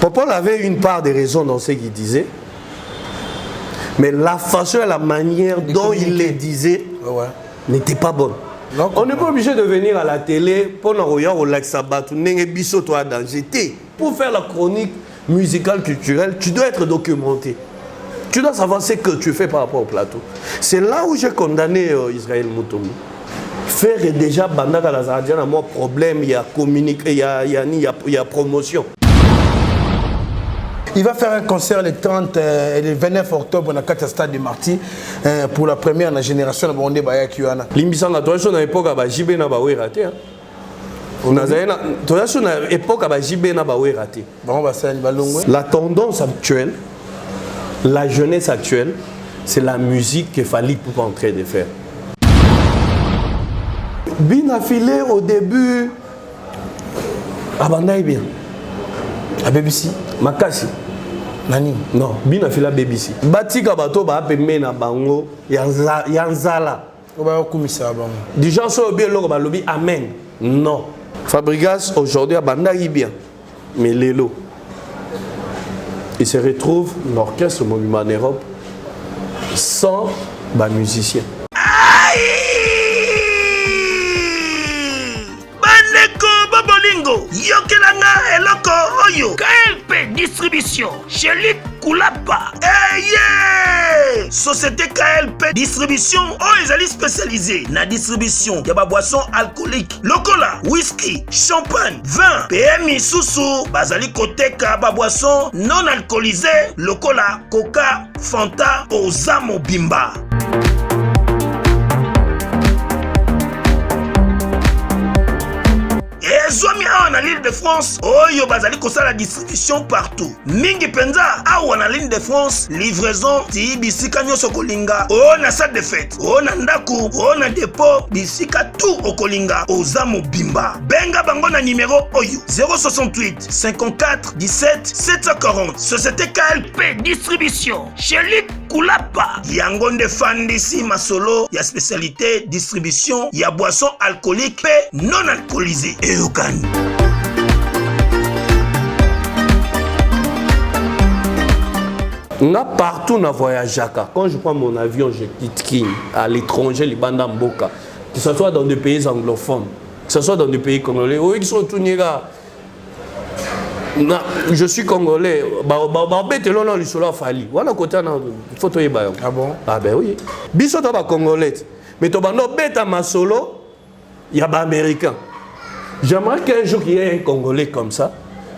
Popol avait une part de raison dans ce qu'il disait, mais la façon et la manière dont il les disait n'était pas bonne. Donc, on n'est pas obligé de venir à la télé pour nous regarder au lac Sabat, pour faire la chronique musicale culturelle, tu dois être documenté. Tu dois savoir ce que tu fais par rapport au plateau. C'est là où j'ai condamné Israël Mutombo. Faire déjà Bandaka Lazardian à moi problème, il y a communiqué, il y a promotion. Il va faire un concert le 30 et le 29 octobre dans le stade de Marty pour la première la génération de Bondé Baya Kiwana. Limbisanga, toi, sur l'époque, JB n'a pas raté. On a une époque à JB n'a pas raté. La tendance actuelle, la jeunesse actuelle, c'est la musique que Fally Ipupa en train de faire. Bin a filé au début à Bandaï bien. À BBC Makasi. Nani? Non, Bin a filé à BBC. Batika bato ba pembe na bango yanzala. Des gens sont bien là ba lobby amen. Non. Fabregas aujourd'hui à Bandaï bien. Mais Lelo il se retrouve l'orchestre Monument en Europe sans bas musiciens. Yokelanga eloko oyo KLP distribution chez Luc Koulapa. Yeah! Société KLP distribution oyo ezali spécialisée na distribution ya ba boissons alcooliques lokola whisky, champagne, vin, PMI susu bazali koteka ba boissons non alcoolisées lokola Coca, Fanta, Ozamo Bimba. Zomi awa l'île de France, oyo bazali kosala distribution partout. Mingi penza awa na l'île de France, livraison ti bisika nyoso kolinga. O na salle de fête, o na ndaku, o na dépôt, bisika tout okolinga. Ozamo Bimba. Benga bango na numéro oyo 068 54 17 740. Société KLP distribution chez Luc Koulapa. Yango nde fandisi masolo ya spécialité distribution ya boissons alcooliques pe non alcoolisées. Là, partout on a voyagé. Quand je prends mon avion, je quitte King à l'étranger, les bandes Mboka, que ce soit dans des pays anglophones, que ce soit dans des pays congolais. Oui, qui sont tous les gars. Je suis congolais. Ah bon? Ah ben oui. Biso ta congolais. Mais tu bando beta masolo, il y a pas américain. J'aimerais qu'un jour il y ait un Congolais comme ça,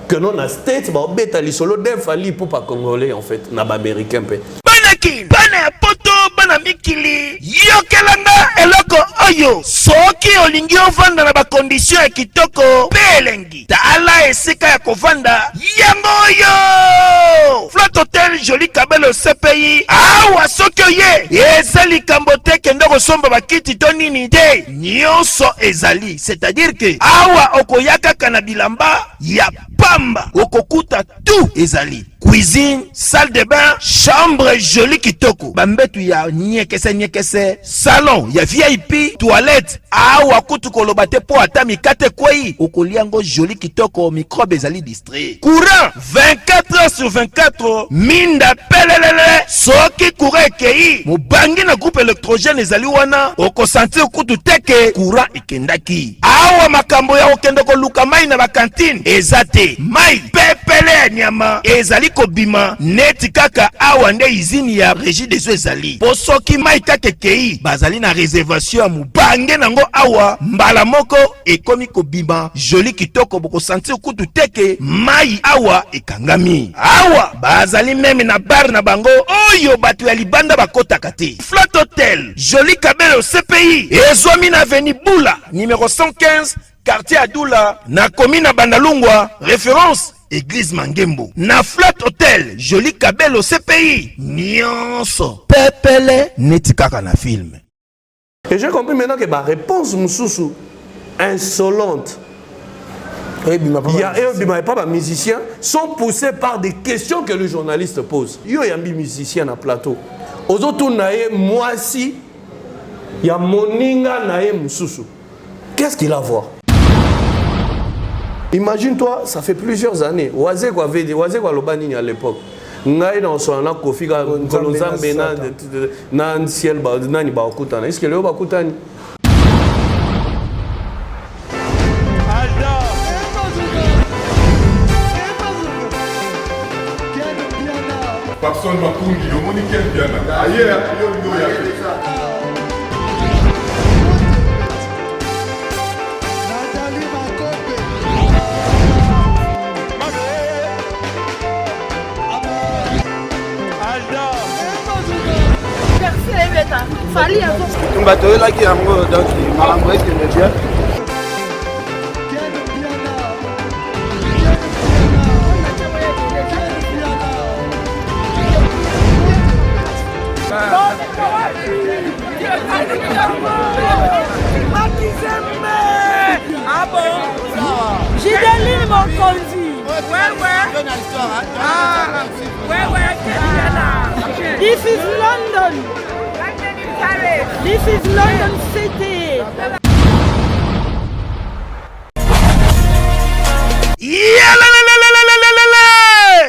que non a States, bah beta li solo d'un Fally Ipupa Congolais en fait, n'a pas américain pe. Banaki, bana poto, bana mikili, yokelanga eloko oyo. Soki olingi ovanda na ba condition ya kitoko, belengi. Tala esika ya kovanda, yango oyo. Flat Hotel Joli Kabelo CPI, awa soki oye, ezali kambote kendo kosomba bakiti to nini de, nyonso ezali. C'est-à-dire que, awa okoyaka kanabilamba, ya pamba, okokuta tout ezali. Cuisine, salle de bain, chambre jolie kitoko. Bambetu ya nyekese, salon, ya VIP, toilette. Awa kutu kolobate po atami kate kwei. Okoliango jolie kitoko, microbe ezali distrait. Courant, 24 heures sur 24, minda pelelele. Soki courant kei, mubangi na groupe électrogène ezali wana. Oko sentir kutu teke, courant ikendaki. Awa makambo ya okendoko luka mai na ba cantine. Ezate, mai, pepele nyama, ezali kobima neti kaka awa nde izini ya régie des eaux ezali. Po soki mai kake kei bazali na réservation ya mubange nango awa mbala moko ekomi kobima joli kitoko boko sentir kutu teke mai awa ekangami. Awa bazali meme na bar na bango oyo bato ya libanda bakotaka te. Flat Hotel Joli Kabelo CPI ezwami na avenue Bula numéro 115 quartier Adoula na commune na Bandalungwa. Référence Église Mangembo. Na Flat Hotel Joli Kabelo CPI nyonso pepele neti kaka na film. Et j'ai compris maintenant que ma réponse mususu insolente. Il y a pas de musiciens sont poussés par des questions que le journaliste pose. Il y a des musiciens na plateau. Aux autres nae moi si il y a moninga nae mususu. Qu'est-ce qu'il a à voir? Imagine-toi, ça fait plusieurs années. Oazé quoi Lobani à l'époque. Ngai dans son an Kofi Kolonzambe na ciel ba nani ba okutana. Est-ce que le ba okutani? Personne m'a conduit, au monde quel bien. Ailleurs, Bateau là qui a un mot donc Malamboué qui me vient. Ah bon? J'ai donné mon conduit. Ouais. Ah, ouais. This is London. This is London City.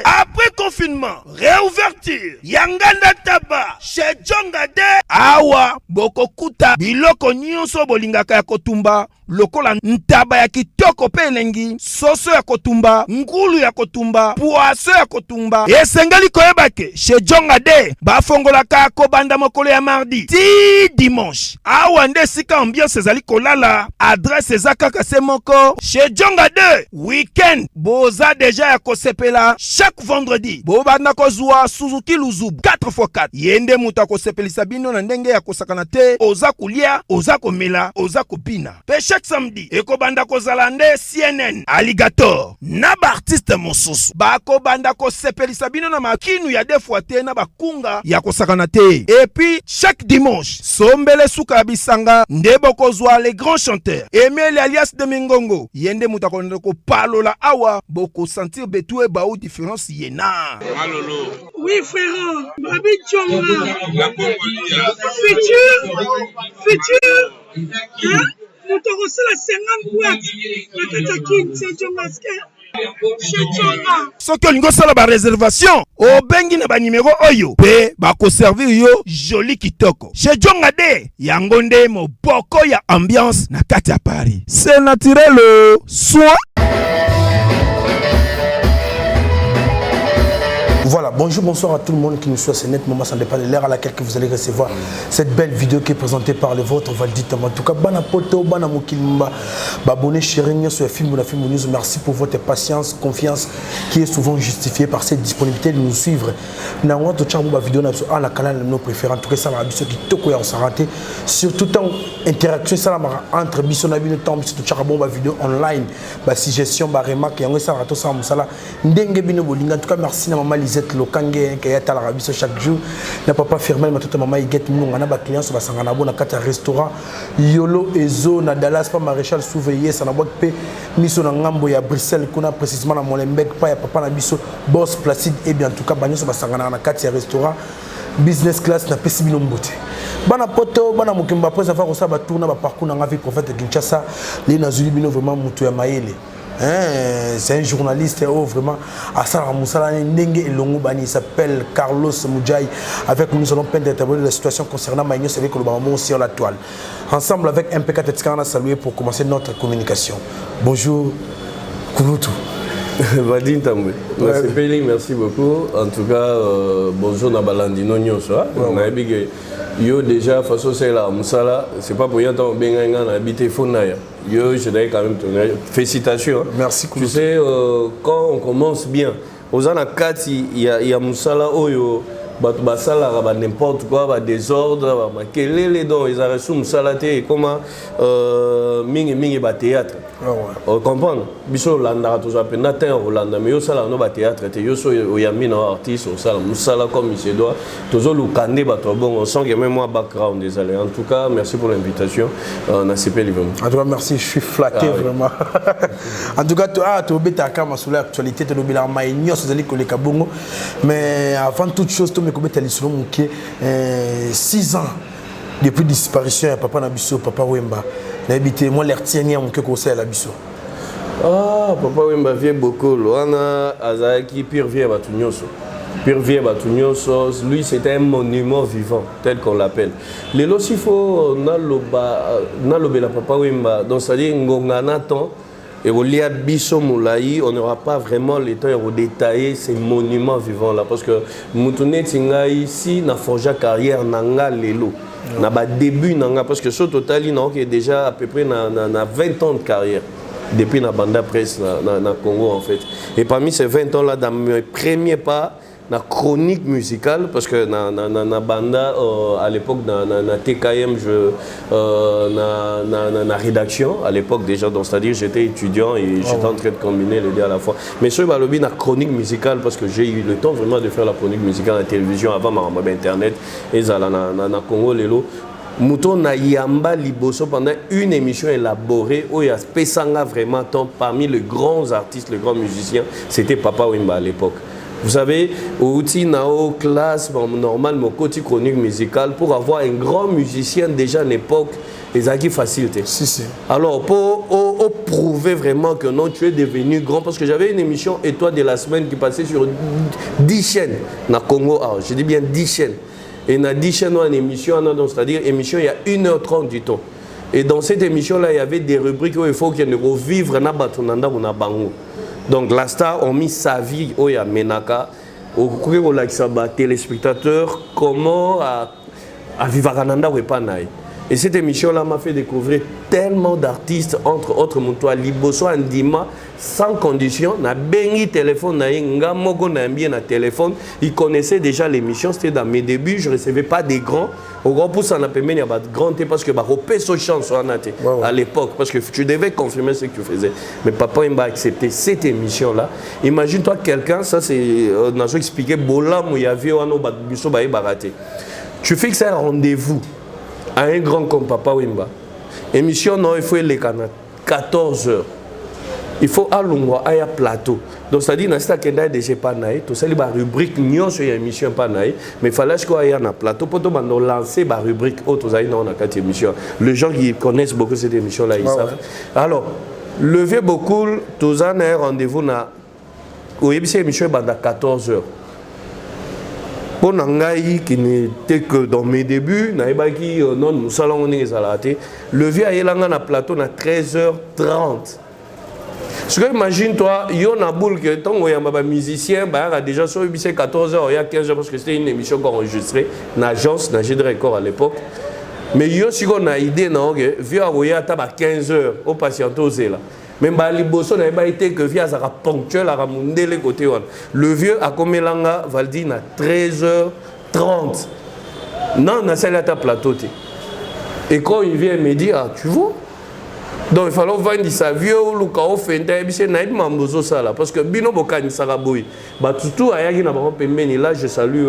Après confinement, réouverture, Yanganda Taba, chez Djongade, Awa, Bokokuta, Biloko Nyonso Bolingaka ya Kotumba, lokola ntaba ya kitoko pe elengi, soso ya kotumba, ngulu ya kotumba, poaso ya kotumba. Esengeli koyebake, chez Djongade, bafongolaka kobanda mokolo ya mardi, ti dimanche. Awa nde sika ambiance ezali kolala, adresse ezakaka se moko, chez Djongade, weekend, boza deja ya kosepela, chaque vendredi, bobanda kozwa Suzuki Luzub 4x4. Yende muta kosepelisa bino na ndenge ya kosakana te, oza kulia, oza komela, oza kopina. Pe chaque samedi, ekobanda kozala nde CNN, Alligator, na ba artiste mosusu. Bako banda kosepelisa bino na makinu ya defwa te na bakunga ya kosakana te. Et puis, chaque dimanche, sombele suka bisanga, ndebo kozwa les grands chanteurs. Emile alias de Mingongo, yende muta ko palola awa, boko sentir betue ba ou différence yena. Malolo. Oui, frère. Babi Djonga. La Congolia. Futur. Hein? Nous te reçons la 50 boîtes. La Katakin, c'est Djongaske. Soki olingo sala ba réservation, o bengi na ba numéro oyo, pe ba ko servir yo joli kitoko. Chez Djongade, yango nde moboko ya ambiance na kati ya Paris. C'est naturel, soit. Voilà, bonjour, bonsoir à tout le monde qui nous suit. C'est net, maman, ça ne dépend de l'heure à laquelle vous allez recevoir cette belle vidéo qui est présentée par le vôtre. On va le dire, en tout cas, bana poto, bana mokilma, babonné, chérie, sur le film, news. Merci pour votre patience, confiance qui est souvent justifiée par cette disponibilité de nous suivre. Nous avons tout le vidéo à la canal de nos préférés. En tout cas, ça va ceux qui toko ya s'arrêter. Surtout en interaction, ça va entre Bissonabi, le temps, tout charbon, ma vidéo online, ma suggestion, ma remarque, et ça va tout ça, ça ndenge bino bolinga. En tout cas, merci à maman Lisette Lokange qui est à l'Arabie chaque jour. N'a pas fermé, mais tout maman il get nous, on a des clients sur la Sanganabo, na kata restaurant Yolo Ezo, na Dallas, pas maréchal Souveillé, ça n'a pas de miso na ngambo ya Bruxelles, qu'on a précisément na Molenbeek, pas ya papa na biso, boss Placide, et bien en tout cas, bagno sur la Sangana, na kata restaurant. Business class na pesi bino mbote bana poto bana mokimba après avoir ça ba tourna ba parcours na vie prophète Kinshasa les nazuli bino vraiment mutu ya mayele c'est un journaliste vraiment à Sarah Moussala ndenge elongo bani il s'appelle Carlos Moudjaï avec nous allons peindre la situation concernant Maïnio avec le maman sur la toile ensemble avec MPK Tetskana saluer pour commencer notre communication. Bonjour Kouloutou. Vadim Tamboué. Merci beaucoup. En tout cas, bonjour Nabalandi Nonyoso. Yo déjà façon c'est là Moussala, c'est pas pour rien qu'on a habité Fonaya. Yo je dois quand même te félicitations. Merci. Tu sais quand on commence bien, aux anakati il y a Moussala Oyo. Basala n'importe quoi, désordre, quel dont ils ont reçu Moussalaté, comment mingi théâtre. On comprend. Biso landa tous appelés natin Rolanda, mais yo sala no théâtre, yo so yamina artiste au sala Moussala comme il se doit. Toujours le kandé bato bon, on sent qu'il y a même moi background désolé. En tout cas, merci pour l'invitation. On a CP Livrement. En tout cas, merci, je suis flatté vraiment. En tout cas, tu as bêta kama sur l'actualité, tu as bêta maïnio, c'est ali koleka bongo. Mais avant toute chose, tu me 6 ans depuis disparition, papa Nabiso, papa Wemba. Moi, l'air tient mon que conseil à Nabiso. Ah, Papa Wemba vie beaucoup. Loana Azaki pire vie Batunyoso. Pire vie Batunyoso. Lui, c'était un monument vivant, tel qu'on l'appelle. Les lots, il faut nalobe la Papa Wemba. Donc, c'est-à-dire Ngongana temps et au lieu Bisso Moulaï, on n'aura pas vraiment le temps de détailler ces monuments vivants là, parce que Moutoune Tinga ici n'a forgé carrière nanga lelo. N'a pas début nanga parce que ce total il est déjà à peu près na 20 ans de carrière. Depuis la banda presse na Congo en fait. Et parmi ces 20 ans là, dans mes premiers pas, la chronique musicale, parce que na banda à l'époque na TKM, na rédaction à l'époque déjà, donc c'est-à-dire j'étais étudiant et j'étais en train de combiner les deux à la fois. Mais ce balobi na chronique musicale parce que j'ai eu le temps vraiment de faire la chronique musicale à la télévision avant ma internet et ça na Congo lelo. Mouton na yamba liboso pendant une émission élaborée où il y a Pesanga vraiment tant parmi les grands artistes, les grands musiciens, c'était Papa Wemba à l'époque. Vous savez, au Nao classe normal, mon côté chronique musicale pour avoir un grand musicien déjà à l'époque, les acquis facilités. Si. Alors pour prouver vraiment que non, tu es devenu grand, parce que j'avais une émission Étoile de la semaine qui passait sur 10 chaînes na Congo. Alors, je dis bien 10 chaînes. Et il y a 10 chaînes en émission, c'est-à-dire émission, il y a 1h30 du temps. Et dans cette émission-là, il y avait des rubriques où il faut qu'il y ait revivre na batonanda ou na bango. Donc la star a mis sa vie au ya Menaka, au cours de téléspectateurs, comment à vivre à Nanda ou pas naï. Et cette émission-là m'a fait découvrir tellement d'artistes, entre autres Moutoua Liboso Andima, sans condition, na bengi téléphone, na nga moko na bien na téléphone. Ils connaissaient déjà l'émission, c'était dans mes débuts, je ne recevais pas des grands. Au grand pouce, on a permis de grand parce que repé so chance à l'époque, parce que tu devais confirmer ce que tu faisais. Mais papa il m'a accepté cette émission-là. Imagine-toi quelqu'un, ça c'est, on a expliqué, Bolam où il y avait un biso baï baraté. Tu fixes un rendez-vous à un grand comme Papa Wemba. Émission, non, il faut les canaux. 14 heures. Il faut alungwa aya plateau. Donc c'est-à-dire dans cette kenda déjà pas naï, tout ça les rubrique nion sur émission pas naï, mais fallait que aya na plateau pour tout bando lancer ba rubrique autres aïe dans cette émission. Les gens qui connaissent beaucoup cette émission là ils savent. Alors, lever beaucoup tous un rendez-vous na au émission banda 14 heures. Pour Nangaï qui n'était que dans mes débuts, naïbaki non nous salons on est alaté. Lever à Yelanga na plateau na 13h30. Parce que imagine-toi, il y a un boule que tant qu'il y a un musicien, il y a déjà sur 14h, il y a 15h parce que c'était une émission qu'on enregistrait, une agence, un jeu de record à l'époque. Mais il y a aussi une idée, vu à 15h, au patient osé là. Même si Bosso n'a pas été que via Zara ponctuel à Ramondé les côtés. Le vieux a comme Langa Valdine à 13h30. Non, on a celle à ta plateau. Et quand il vient me dire, ah, tu vois? Donc il fallait vendre sa vieux ou le cao fait un parce que Bino Bokani Saraboui. Bah tout à Yagi n'a pas payé là, je salue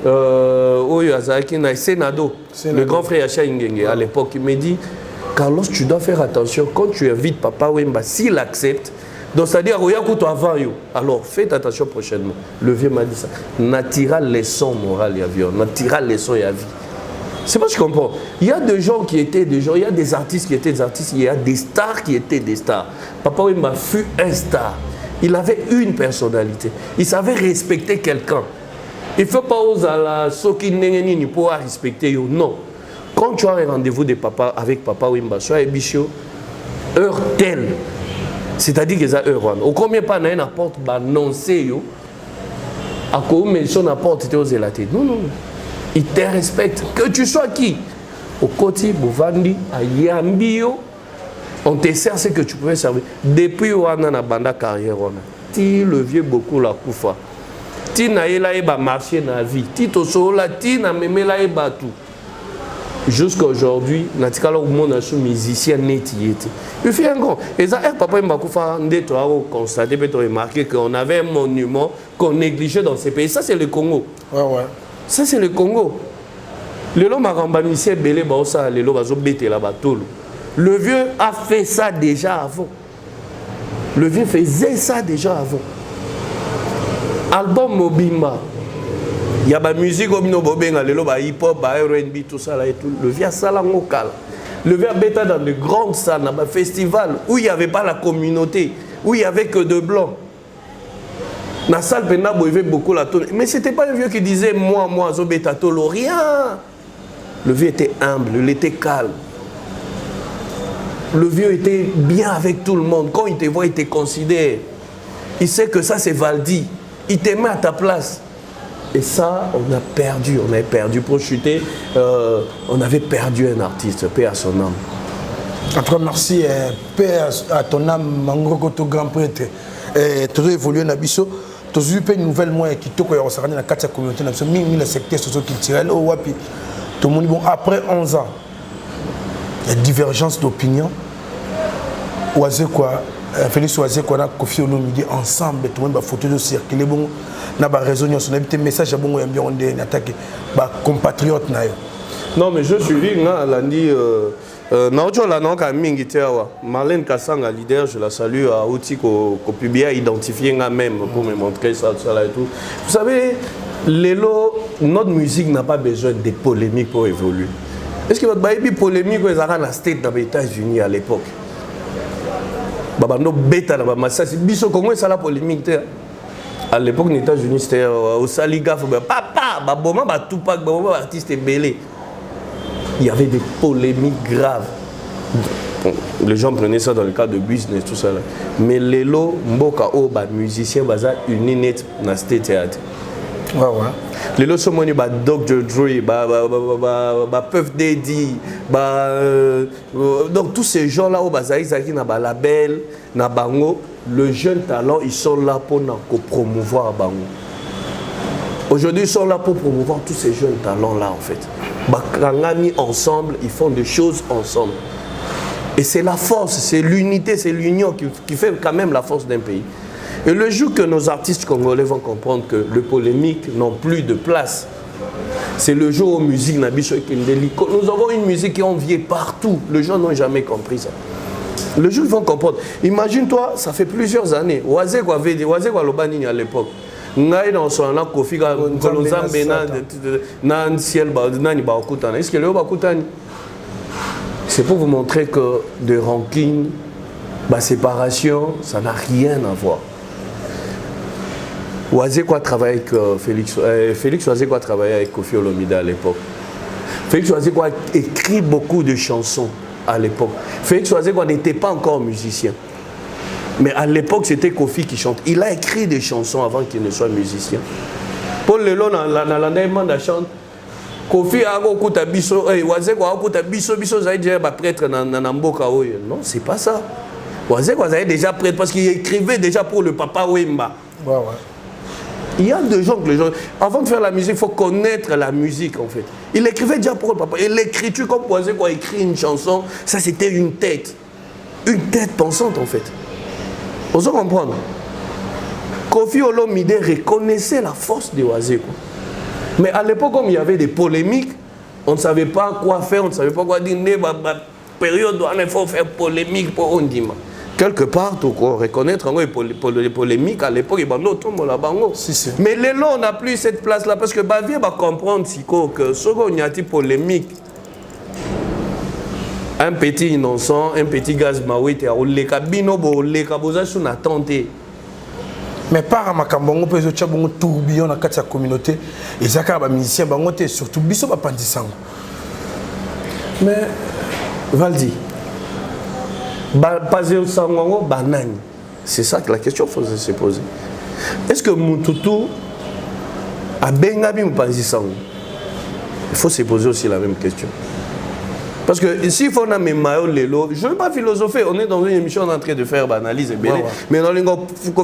Oyazaki na Senado, le grand frère Yacha Ingenge à l'époque. Il me dit Carlos, tu dois faire attention quand tu invites Papa Wemba, s'il accepte. Donc c'est-à-dire avant yo. Alors faites attention prochainement. Le vieux m'a dit ça. Natira leçon morale ya vieux, natira leçon ya vie. C'est pas ce que je comprends. Il y a des gens qui étaient des gens, il y a des artistes qui étaient des artistes, il y a des stars qui étaient des stars. Papa Wemba fut un star. Il avait une personnalité. Il savait respecter quelqu'un. Il ne faut pas oser la soki nengeni pour respecter yo. Non. Quand tu as un rendez-vous de papa avec Papa Wemba, soit Ebicho, heure telle. C'est-à-dire que ça heure. Au combien pas n'a n'apporte annoncer yo. À quoi mais son apporte était aux élatés. Non. Il te respecte. Que tu sois qui? Au côté, Bouvandi, à Yambio, on te sert ce que tu pouvais servir. Depuis Wana na banda carrière, ti le vieux beaucoup la koufa. Ti na ela eba marché na vie. Ti to sola, ti na memela eba tout. Jusqu'à aujourd'hui, natikala au monde a sous musicien netiété. Il fait un grand. Et ça, papa Mbakoufa, on a constaté, peut-être remarqué qu'on avait un monument qu'on négligeait dans ces pays. Ça, c'est le Congo. Ouais. Ça, c'est le Congo. Le long Marambamisé Belé Baosa, le long Bazobete la Batolo. Le vieux a fait ça déjà avant. Le vieux faisait ça déjà avant. Album Mobimba. Il y a la musique comme nous, le hip-hop, R&B, tout ça là et tout. Le vieux a ça là, Le vieux bêta dans de grandes salles, dans un festival où il n'y avait pas la communauté, où il n'y avait que de blancs. Dans la salle, il y avait beaucoup la tonne. Mais ce n'était pas un vieux qui disait moi, Zobeta Tolo, rien. Le vieux était humble, il était calme. Le vieux était bien avec tout le monde. Quand il te voit, il te considère. Il sait que ça, c'est Valdi. Il te met à ta place. Et ça, on a perdu. On avait perdu pour chuter. On avait perdu un artiste. Paix à son âme. En tout cas, merci. Paix à ton âme, Mangokoto, grand prêtre. Tu as évolué dans Bisso. Tu as eu une nouvelle moyenne qui t'a dans la communauté. Tu as mis le secteur socio-culturel. Tout le monde, bon, après 11 ans, il y a divergence d'opinion. Félix Oazé, quoi, Kofi Olomide, ensemble, tout le monde va photo de circuler. Bon, na ba raison, on a un message à bon, on a attaqué, bah compatriotes non, mais je suis vu, lundi, Marlène Kassanga, leader, je la salue à outil qu'on publie, identifier même pour me montrer ça, tout ça et tout. Vous savez, notre musique n'a pas besoin de polémiques pour évoluer. Est-ce que votre baby polémique vous avez la state dans les États-Unis à l'époque? Babano bêta dans ma c'est biso comment ça la polémique à l'époque les États-Unis c'était au Saliga papa baboma ba Tupac baboma artiste belé. Il y avait des polémiques graves. Les gens prenaient ça dans le cadre de business tout ça là. Mais lelo mboka o ba musicien baza une net na state théâtre. Ouais. Les lots sont monés par Dr. Dre, Puff Daddy, donc tous ces gens-là, ils ont un label, bango. Le jeune talent, ils sont là pour promouvoir bango. Aujourd'hui, ils sont là pour promouvoir tous ces jeunes talents-là, en fait. Mis ensemble, ils font des choses ensemble. Et c'est la force, c'est l'unité, c'est l'union qui fait quand même la force d'un pays. Et le jour que nos artistes congolais vont comprendre que les polémiques n'ont plus de place, c'est le jour où musique n'a plus. Nous avons une musique qui est enviée partout. Les gens n'ont jamais compris ça. Le jour où ils vont comprendre. Imagine-toi, ça fait plusieurs années. Oazé quoi Lobani à l'époque. Est-ce que c'est pour vous montrer que de rancune, séparation, ça n'a rien à voir. Oazé quoi travailler avec Félix Oazé quoi travailler avec Kofi Olomide à l'époque. Félix Oazé quoi écrit beaucoup de chansons à l'époque. Félix Oazé quoi n'était pas encore musicien. Mais à l'époque, c'était Kofi qui chante. Il a écrit des chansons avant qu'il ne soit musicien. Paul Lelo dans la chante. Kofi a okuta biso, Oazé quoi okuta biso ça déjà prêtre dans Mboka. Non, c'est pas ça. Oazé quoi déjà prêtre parce qu'il écrivait déjà pour le papa Wemba. Ouais. Il y a des gens que les gens, avant de faire la musique, il faut connaître la musique en fait. Il écrivait déjà pour le papa. Et l'écriture, comme Oazé quoi écrit une chanson, ça c'était une tête pensante en fait. On se comprendre. Kofi Olomide reconnaissait la force de Oazé quoi. Mais à l'époque, comme il y avait des polémiques, on ne savait pas quoi faire, on ne savait pas quoi dire. Période où il faut faire polémique pour on dit. Quelque part, il faut reconnaître les polémiques à l'époque, il y a bango. Mais les lots, on n'a plus cette place-là parce que Bavier va comprendre que ce qu'on y a des polémiques. Un petit innocent, un petit gaz maouite, on a tenté. Mais par Makambongo, peut être un tourbillon dans la communauté, et ça, les musiciens, surtout, biso ba pandisango. Mais, Valdi, c'est ça que la question faut se poser. Est-ce que Moutoutou a bengabi ou pandisango? Il faut se poser aussi la même question. Parce que s'il faut un maillot lélo, je ne veux pas philosopher, on est dans une émission en train de faire l'analyse, mais dans le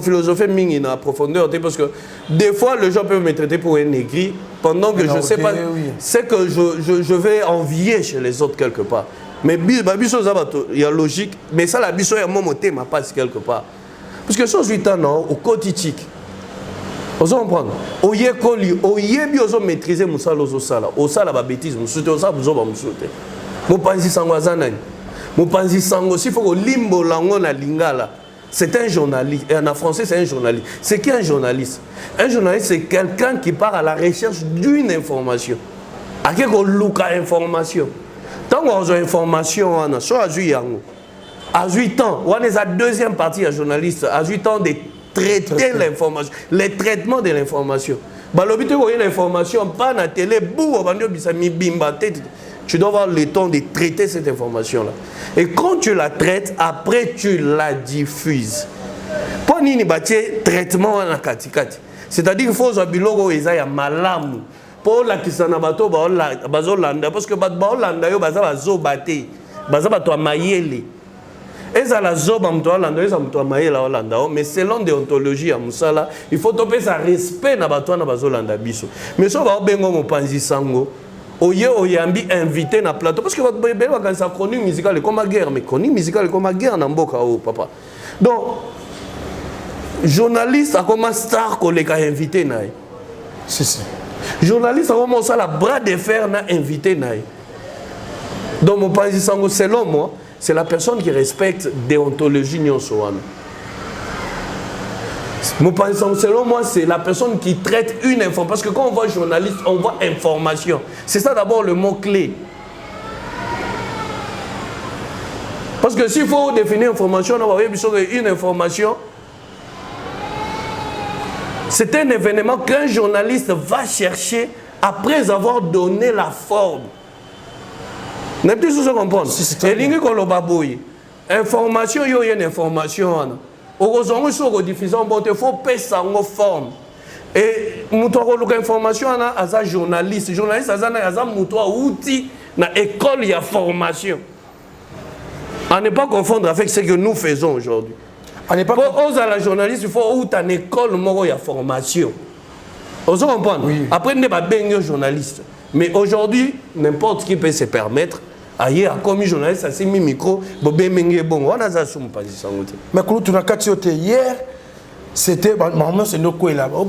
philosopher in profondeur, parce que des fois les gens peuvent me traiter pour un aigri, pendant que je ne sais pas, c'est que je vais envier chez les autres quelque part. Mais il y a logique, mais ça la biso est mon thème ma passe quelque part. Parce que sur 8 ans, au quotidien, on se comprend. Au yekoli, au yebi oso maîtriser musala oso sala, au sala ba bêtise, musute osa buzo ba musute. Mopanzi sango azanani. Mopanzi sango s'il faut limbo lango na lingala. C'est un journaliste. Et en français, c'est un journaliste. C'est qui un journaliste? Un journaliste, c'est quelqu'un qui part à la recherche d'une information. À quel look à information. Tant qu'on a information, on a soit à 8 ans, on est la deuxième partie à journaliste, à 8 ans de traiter l'information, les traitements de l'information. Balobité, vous avez l'information, pas na télé, tu dois avoir le temps de traiter cette information-là. Et quand tu la traites, après tu la diffuses. Pas ni bâtir traitement en katikati. C'est-à-dire qu'il faut que ya malamu. Pour la kisana bato bazolanda parce que bazolanda yo bazobate. Bazabato mayele. Et ça la zoba mtoalanda, ça mtoamayela olanda. Mais selon déontologie à musala, il faut topé ça respect na bato na bazolanda biso. Mais so ba bengo mopanzi sango. Oye oyambi invité na plateau parce que votre bébé va sa chronique musicale comme ma guerre mais chronique musicale comme ma guerre na mboka o papa. Donc journaliste a comme star collègue invité naï. Si. Journaliste a comme ça la bras de fer na invité naï. Donc mon pays sango selon moi, c'est la personne qui respecte déontologie nyonsoana. Mon pays sango selon moi, c'est la personne qui traite une information parce que quand on voit journaliste, on voit information. C'est ça d'abord le mot clé. Parce que s'il faut définir information, on va voir une information. C'est un événement qu'un journaliste va chercher après avoir donné la forme. N'est-ce pas ce que comprendre? Et l'ingi kolobaboui. Information, il y a une information. Heureusement, sur la diffusion, il faut passer en forme. Et moutoua information, c'est un journaliste. Journaliste, c'est un moutoua outil dans l'école, il y a formation. À ne pas confondre avec ce que nous faisons aujourd'hui. Pour la journaliste, il faut une école, il y a formation. Vous comprenez? Oui. Après, on n'est pas bien journaliste. Mais aujourd'hui, n'importe qui peut se permettre. Ailleurs, comme journaliste, c'est mis micro, bon, on a ça sur mon pas. Mais quand tu as hier, c'était normalement c'est nos coins là. Oh,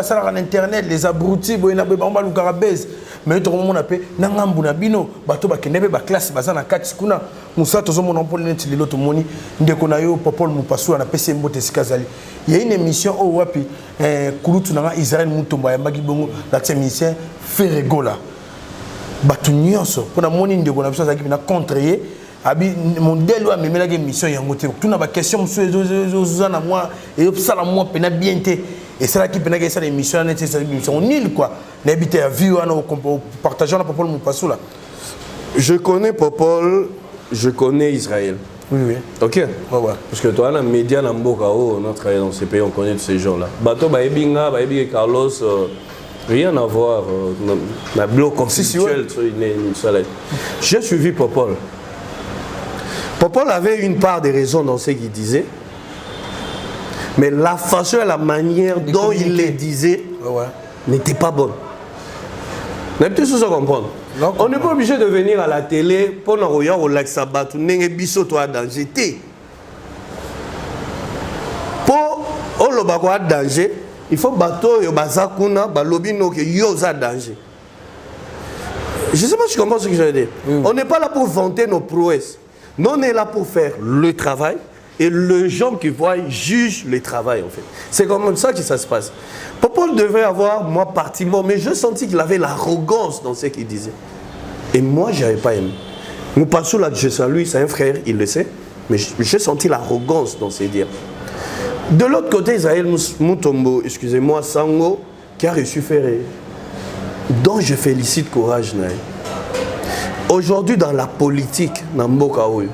ça en internet, les abrutis, mais tout le monde a fait Nangambuna Bino, bateau Bakenebe, classe, Bazana Katskuna, Moussa, tout le monde en pôle net, l'autre moni, Ndekonayo, Popol Moupassou, on a PC Mbote Skazali. Il y a une émission au Wapi, Kouloutunanga, Israël Moutomba, Magibongo, la émission Ferregola. Batunyonso, pour la moni Ndekonayo, ça qui vient contre abi mon delo a memela ke mission yango te tuna ba question monsieur na moi et ça la moi pena bien te et c'est là qui pena que ça l'émission net c'est émission nul quoi n'habiter à vue on partageant la Popol Moupassou là. Je connais Popol, je connais Israël. Oui. OK. Ouais. Parce que toi, dans les médias, dans Mboka, on a travaillé dans ces pays, on connaît tous ces gens-là. Bateau, Baebinga, Carlos, rien à voir. La bloc constitutionnel, j'ai suivi Popol. Popol avait une part de raison dans ce qu'il disait. Mais la façon et la manière dont il les disait n'était pas bonne. Vous avez tout ça comprendre. On n'est pas obligé de venir à la télé pour nous regarder au lac Sabat, ou n'engue biso toi danger. Pour le bagua danger, il faut bateau et bazakuna balobino que yoza danger. Je ne sais pas si tu comprends ce que je veux dire. On n'est pas là pour vanter nos prouesses. Nous on est là pour faire le travail et les gens qui voient jugent le travail en fait. C'est comme ça que ça se passe. Popol devait avoir, moi, partiment, mais je sentis qu'il avait l'arrogance dans ce qu'il disait. Et moi, je n'avais pas aimé. Moupassou, là, je salue, c'est un frère, il le sait, mais j'ai senti l'arrogance dans ses dires. De l'autre côté, Israël Moutombo, excusez-moi, Sango, qui a reçu Ferré, dont je félicite courage. Aujourd'hui, dans la politique, dans Mboka Oyo,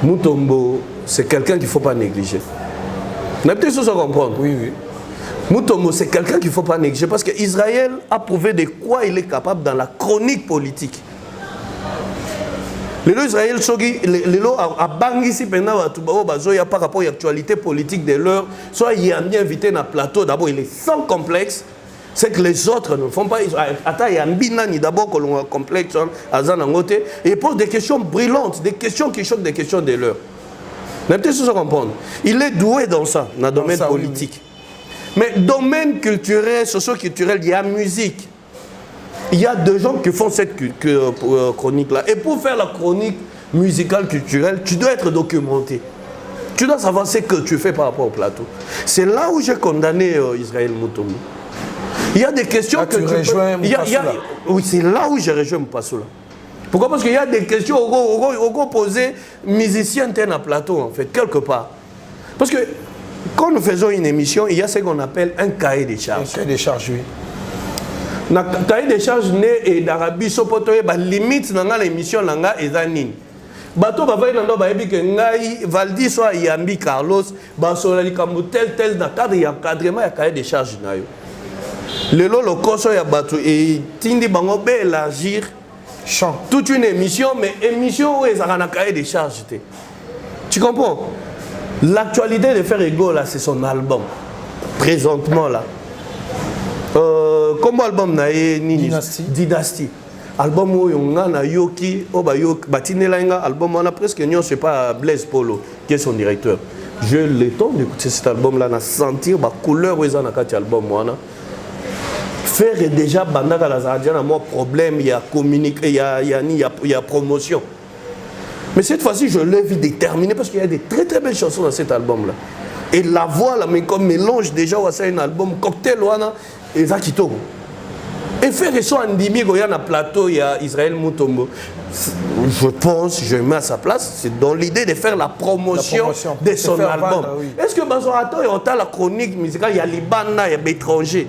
Moutombo, c'est quelqu'un qu'il ne faut pas négliger. Vous avez peut-être ça comprendre. Oui. Moutombo, c'est quelqu'un qu'il ne faut pas négliger parce qu'Israël a prouvé de quoi il est capable dans la chronique politique. Israël a bangisi par rapport à l'actualité politique de l'heure. Soit il est invité dans le plateau, d'abord il est sans complexe. C'est que les autres ne font pas. Attends, il y a un binani d'abord que l'on a complexe et il pose des questions brillantes, des questions qui choquent des questions de l'heure. Vous avez peut-être comprendre. Il est doué dans ça, dans le domaine politique. Mais domaine culturel, socio-culturel, il y a musique. Il y a des gens qui font cette chronique-là. Et pour faire la chronique musicale, culturelle, tu dois être documenté. Tu dois savoir ce que tu fais par rapport au plateau. C'est là où j'ai condamné Israël Moutombo. Il y a des questions là, que tu rejoins Moupassou. Oui, c'est là où j'ai rejoint Moupassou. Pourquoi? Parce qu'il y a des questions qu'on poser musiciens dans plateau, en fait, quelque part. Parce que quand nous faisons une émission, il y a ce qu'on appelle un cahier des charges. Un cahier des charges, oui. Le cahier des charges né d'Arabie Sopoto, limite dans l'émission et Zanine. Bato va faire dans le que ngai Valdi soit Yambi Carlos, basola likambo tel dans cadre ya cadrement ya cahier des charges na yo. Le lo koso ya bato et tindi bango be élargir chant toute une émission, mais émission où ils ont un cahier des charges. Tu comprends? L'actualité de Faire Ego là, c'est son album présentement là. Comment album na Dynasty. Album où on a Yoki, album on a presque non, c'est pas Blaise Polo qui est son directeur. J'ai le temps d'écouter cet album là, de sentir la couleur où ils ont dans album moi. Faire déjà bandaka la radio a moins problème, il y a communiquer, il y a promotion. Mais cette fois-ci, je l'ai vu déterminé parce qu'il y a des très très belles chansons dans cet album là. Et la voix là, mais comme mélange déjà c'est un album cocktail wana et Zakito. Et faire ça en dimi il y a un plateau, il y a Israël Mutombo. Je pense, je mets à sa place, c'est dans l'idée de faire la promotion de son album. Oui. Est-ce que Bazorato et on a la chronique musicale, il y a Libana, il y a l'étranger.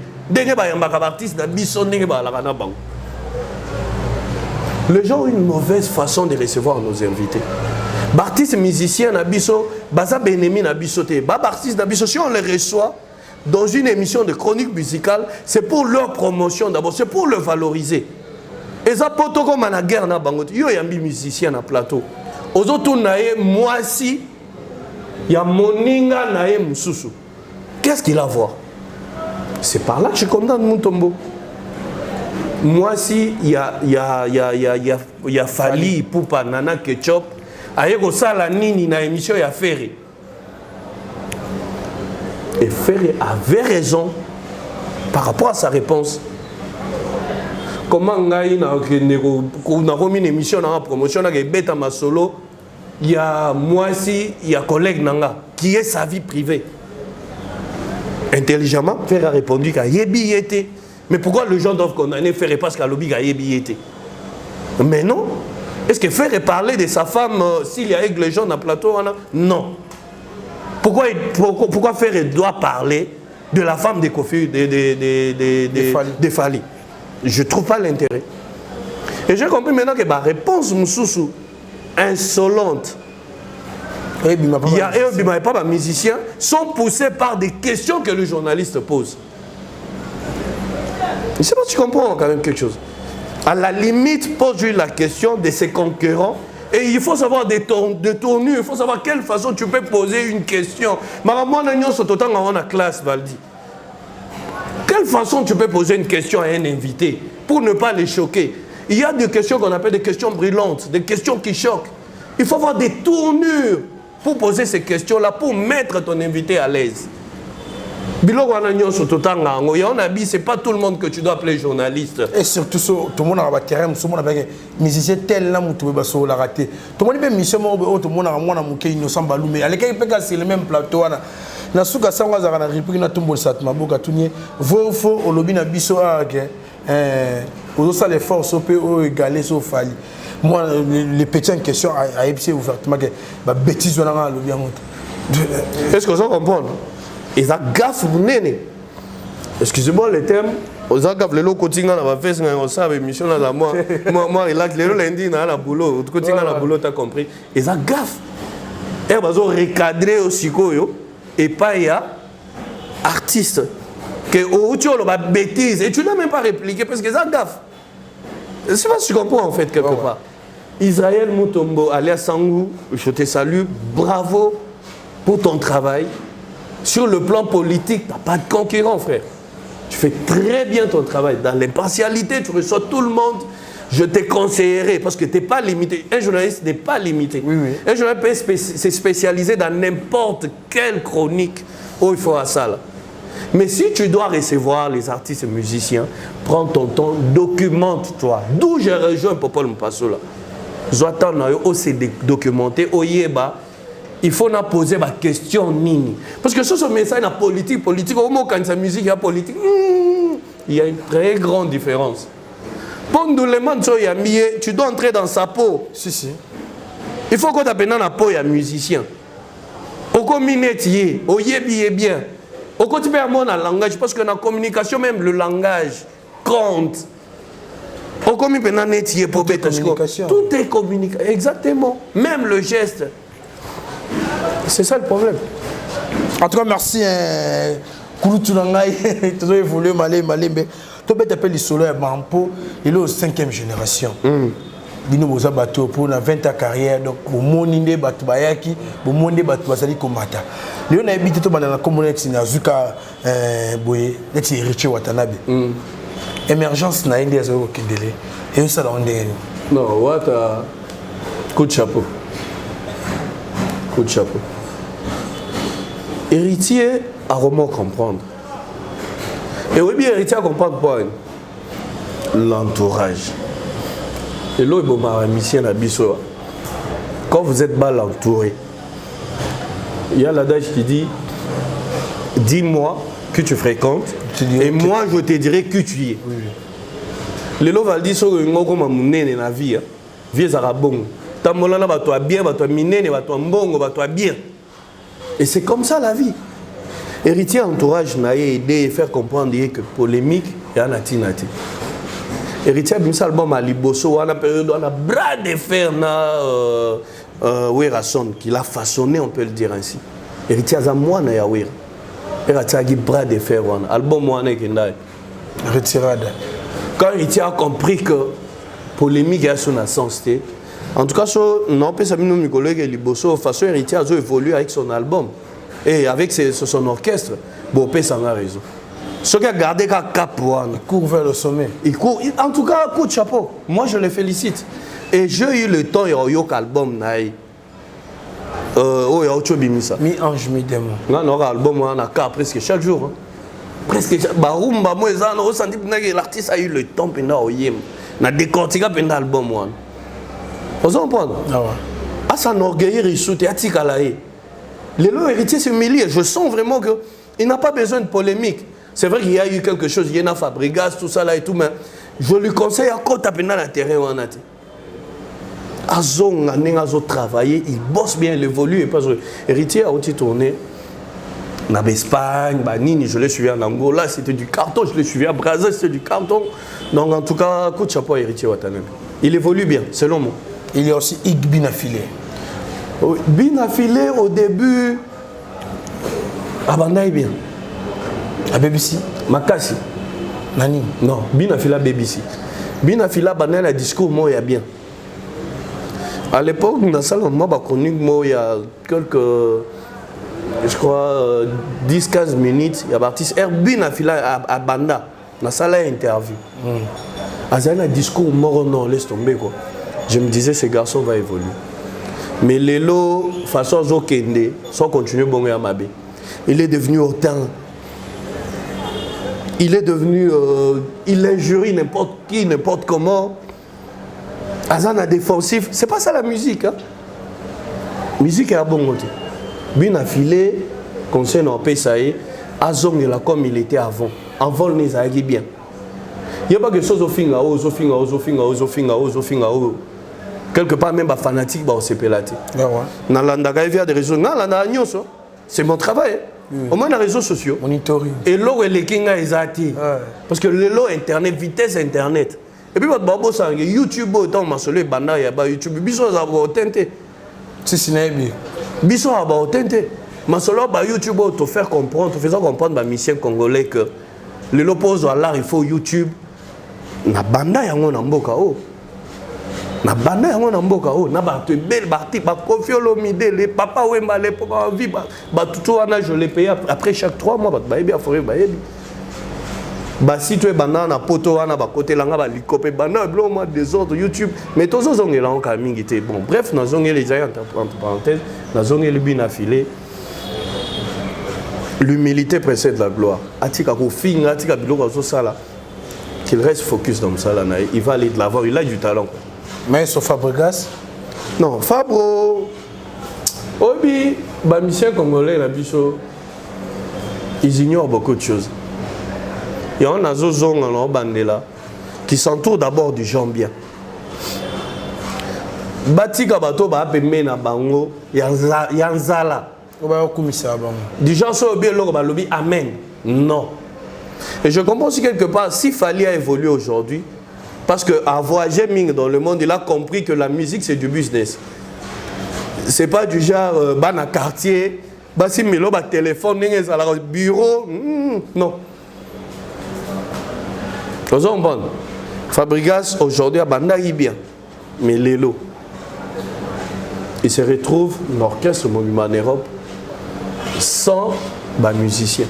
Les gens ont une mauvaise façon de recevoir nos invités. Artistes musiciens, si on les reçoit dans une émission de chronique musicale, c'est pour leur promotion d'abord, c'est pour le valoriser. Et ça, comme la guerre, il y a un musicien na plateau. Aux autres, moi aussi, il y a Moninga Nae Moussoussou. Qu'est-ce qu'il a à voir? C'est par là que je condamne Mutombo. Moi aussi, il y a Fali Poupa Nana Ketchup. Ayego Sala Nini na émission ya Ferry. Et Ferry avait raison par rapport à sa réponse. Comment ngai na remis une émission na promotion na beta ma solo, il y a moi aussi, il y a collègue nanga qui est sa vie privée. Intelligemment, Ferry a répondu qu'à Yebi était. Mais pourquoi les gens doivent condamner Ferry parce qu'à Lobby a Yebi était? Mais non. Est-ce que Ferry parlait de sa femme s'il y a avec les gens dans le plateau? Non. Pourquoi Ferry doit parler de la femme de Kofi de Fali? Je ne trouve pas l'intérêt. Et j'ai compris maintenant que ma réponse Moussoussou insolente. Il y a pas musiciens sont poussés par des questions que le journaliste pose. Je ne sais pas si tu comprends quand même quelque chose. À la limite, pose-lui la question de ses concurrents. Et il faut savoir des tournures, il faut savoir quelle façon tu peux poser une question. Moi, dans la classe, Valdi. Quelle façon tu peux poser une question à un invité pour ne pas les choquer? Il y a des questions qu'on appelle des questions brûlantes, des questions qui choquent. Il faut avoir des tournures pour poser ces questions-là, pour mettre ton invité à l'aise. C'est pas tout le monde que tu dois appeler journaliste. Et surtout, tout le monde a un terrain, tout le monde a un musicien tel là, tout le monde a raté. Tout le monde a un musicien, tout le monde a un innocent balou. Mais à l'école, c'est le même plateau. Na suka sangwa za na ripiki na tumbo satma boka tunye fo olobi na biso ake ozo sa l'effort so pe o égaler so Fali. Moi les petites questions à épicier ouvertement que ba bêtise on a olobi amoto. Est-ce que ça comprend? Et ça gaffe nene. Excusez-moi le terme. Aux agafes le lo kotinga na ba fesse na ça émission na moi relax le lundi na la boulot kotinga na boulot t'as compris. Et ça gaffe. Et bazo recadrer aussi koyo. Et pas il y a artiste que où tu as une bêtise et tu n'as même pas répliqué parce que ça gaffe. Je sais pas si tu comprends en fait quelque part. Israël Mutombo alias Sangou, je te salue, bravo pour ton travail. Sur le plan politique, tu n'as pas de concurrent frère. Tu fais très bien ton travail. Dans l'impartialité, tu reçois tout le monde. Je te conseillerais, parce que tu n'es pas limité. Un journaliste n'est pas limité. Oui, oui. Un journaliste peut se spécialiser dans n'importe quelle chronique où il faut à ça. Là. Mais si tu dois recevoir les artistes et musiciens, prends ton temps, documente-toi. D'où j'ai rejoint Popol Mpasso là. J'attends aussi documenter. Il faut poser ma question nini. Parce que ce message la politique, au moment quand sa musique est politique, il y a une très grande différence. Pondulement, tu dois entrer dans sa peau. Si. Il faut qu'on t'appelle dans la peau, il y a musicien. Au communauté, au yébi bien. Au quotidien, mon langage, parce que dans la communication, même le langage compte. Au communication, tout est communication. Exactement. Même le geste. C'est ça le problème. En tout cas, merci. Kouloutounangaï, tu as évolué, malé. Tu as appelé les solo à Bampo, il est aux 5e génération. Bino boza bato pour na 20 ans carrière donc bomoninde bato bayaki bomonde bato basali komata leo na ebité to bana na communauté na zuka boye neti Héritier Watanabe émergence na inde zo kindele et ça la ondé non wata coup de chapeau Héritier a vraiment comprendre et oui bien Héritier a comprendre quoi l'entourage. Et là, quand vous êtes mal entouré, il y a l'adage qui dit dis-moi que tu fréquentes et moi je te dirai que tu y es. Les lots va dire sur le mot comme un la vie. Vie est bon. Tamolana va toi bien, va toi miner, va toi bon, va toi bien. Et c'est comme ça la vie. Héritier entourage n'a aidé à faire comprendre que polémique et anatinati. Héritier Bimsa album à Liboso, on a période on a bras de fer na Werason qui l'a façonné, on peut le dire ainsi. Héritier Azamouana ya Wera. Héritier a bras de fer on album moana kendai. Retirade. Quand Héritier a compris que polémique a son sens, en tout cas non peut savoir nos collègues Liboso façon Héritier a évolué avec son album et avec son orchestre. Bon peut s'en a raison. Ce qui a gardé cap, il court vers le sommet. Il court, en tout cas, coup de chapeau. Moi, je le félicite. Et j'ai eu le temps, il y a eu un album. Oh, il y a autre chose. Mi ange, mi démon. Non, album, on a presque chaque jour. Presque chaque jour. Barumba, moi, l'artiste a eu le temps pendant Oyem. On a décortiqué pendant l'album. Vous comprenez? Ah, ça n'orgueille, il saute, il y a Tikalae. Les lots héritiers, c'est milieu. Je sens vraiment qu'il n'a pas besoin de polémique. C'est vrai qu'il y a eu quelque chose, il y a Fabregas, tout ça là et tout, mais je lui conseille à côté de la terrain où on a été. Azon a travaillé, il bosse bien, il évolue. Parce que Héritier a aussi tourné en Espagne, Banini, je l'ai suivi en Angola, c'était du carton, je l'ai suivi à Brazzaville, c'était du carton. Donc en tout cas, coup de chapeau à Héritier Watanabe. Il évolue bien, selon moi. Il y a aussi Ig Binafilé. Binafilé au début, Abandaï bien. À BBC Makasi. Nani? Non, Binafila BBC. Binafila banal a discours moi il y a bien. À l'époque, dans la salle, moi connu moi il y a quelques je crois 10-15 minutes, il y a l'artiste Binafila à Banda. Dans la salle interview. Azan a discours mort non, laisse tomber quoi. Je me disais ce garçon va évoluer. Mais les lots façon Zokende sont continuer bon à Mabé. Il est devenu autant. Il est devenu, il injurie n'importe qui, n'importe comment. Azana défensif, c'est pas ça la musique. Hein? Musique est à bon côté. Bien affilé, conseil en Pessaï, Azong est là comme il était avant. En vol, les a bien. Il n'y a pas que chose au fin, quelque part même fanatique, au CPLAT. Dans des réseaux, c'est mon travail. Au moins, les réseaux sociaux. Monitoring. Et là, les kinga ezati. Parce que le lot internet, vitesse internet. Et puis, votre babo sang, YouTube, autant masolé, banda, il y a YouTube. Biso a tenté. Si, si, n'est Biso a tenté. Masolo, YouTube, te faire comprendre, te faisant comprendre, ma mission congolais que le lot pose à l'art, il faut YouTube. Na banda, yango na mboka, oh. Na banda yango na mboka oh na ba te belle partie ba confiolo mide les papa wemba les papa vie ba tout wana je les paye après chaque 3 mois ba yebi afore ba yebi ba si tu es banda na poto wana ba côté langa ba likope banda blo moi des autres YouTube mais tozo zongela en kamingi te bon bref na zongela les entre parenthèses na zongela bina filé l'humilité précède la gloire atika ko finga atika biloko zo sala qu'il reste focus dans ça là il va aller de l'avant il a du talent. Mais sur Fabregas? Non, Fabro. Obi, les musiciens congolais, ils ignorent beaucoup de choses. Il y a un azozong en bandela qui s'entourent d'abord du gens bien. Batika bato ba pembe na bango yanzala. Du gens sont bien là balobi amen. Non. Et je comprends aussi quelque part si Fally a évolué aujourd'hui parce que à voyager Ming dans le monde, il a compris que la musique c'est du business. C'est pas du genre bana quartier, basi melo ba téléphone ninge sala bureau, non. Vous comprenez? Fabregas aujourd'hui a bandai bien, mais Lelo il se retrouve l'orchestre Monument en Europe sans musicien.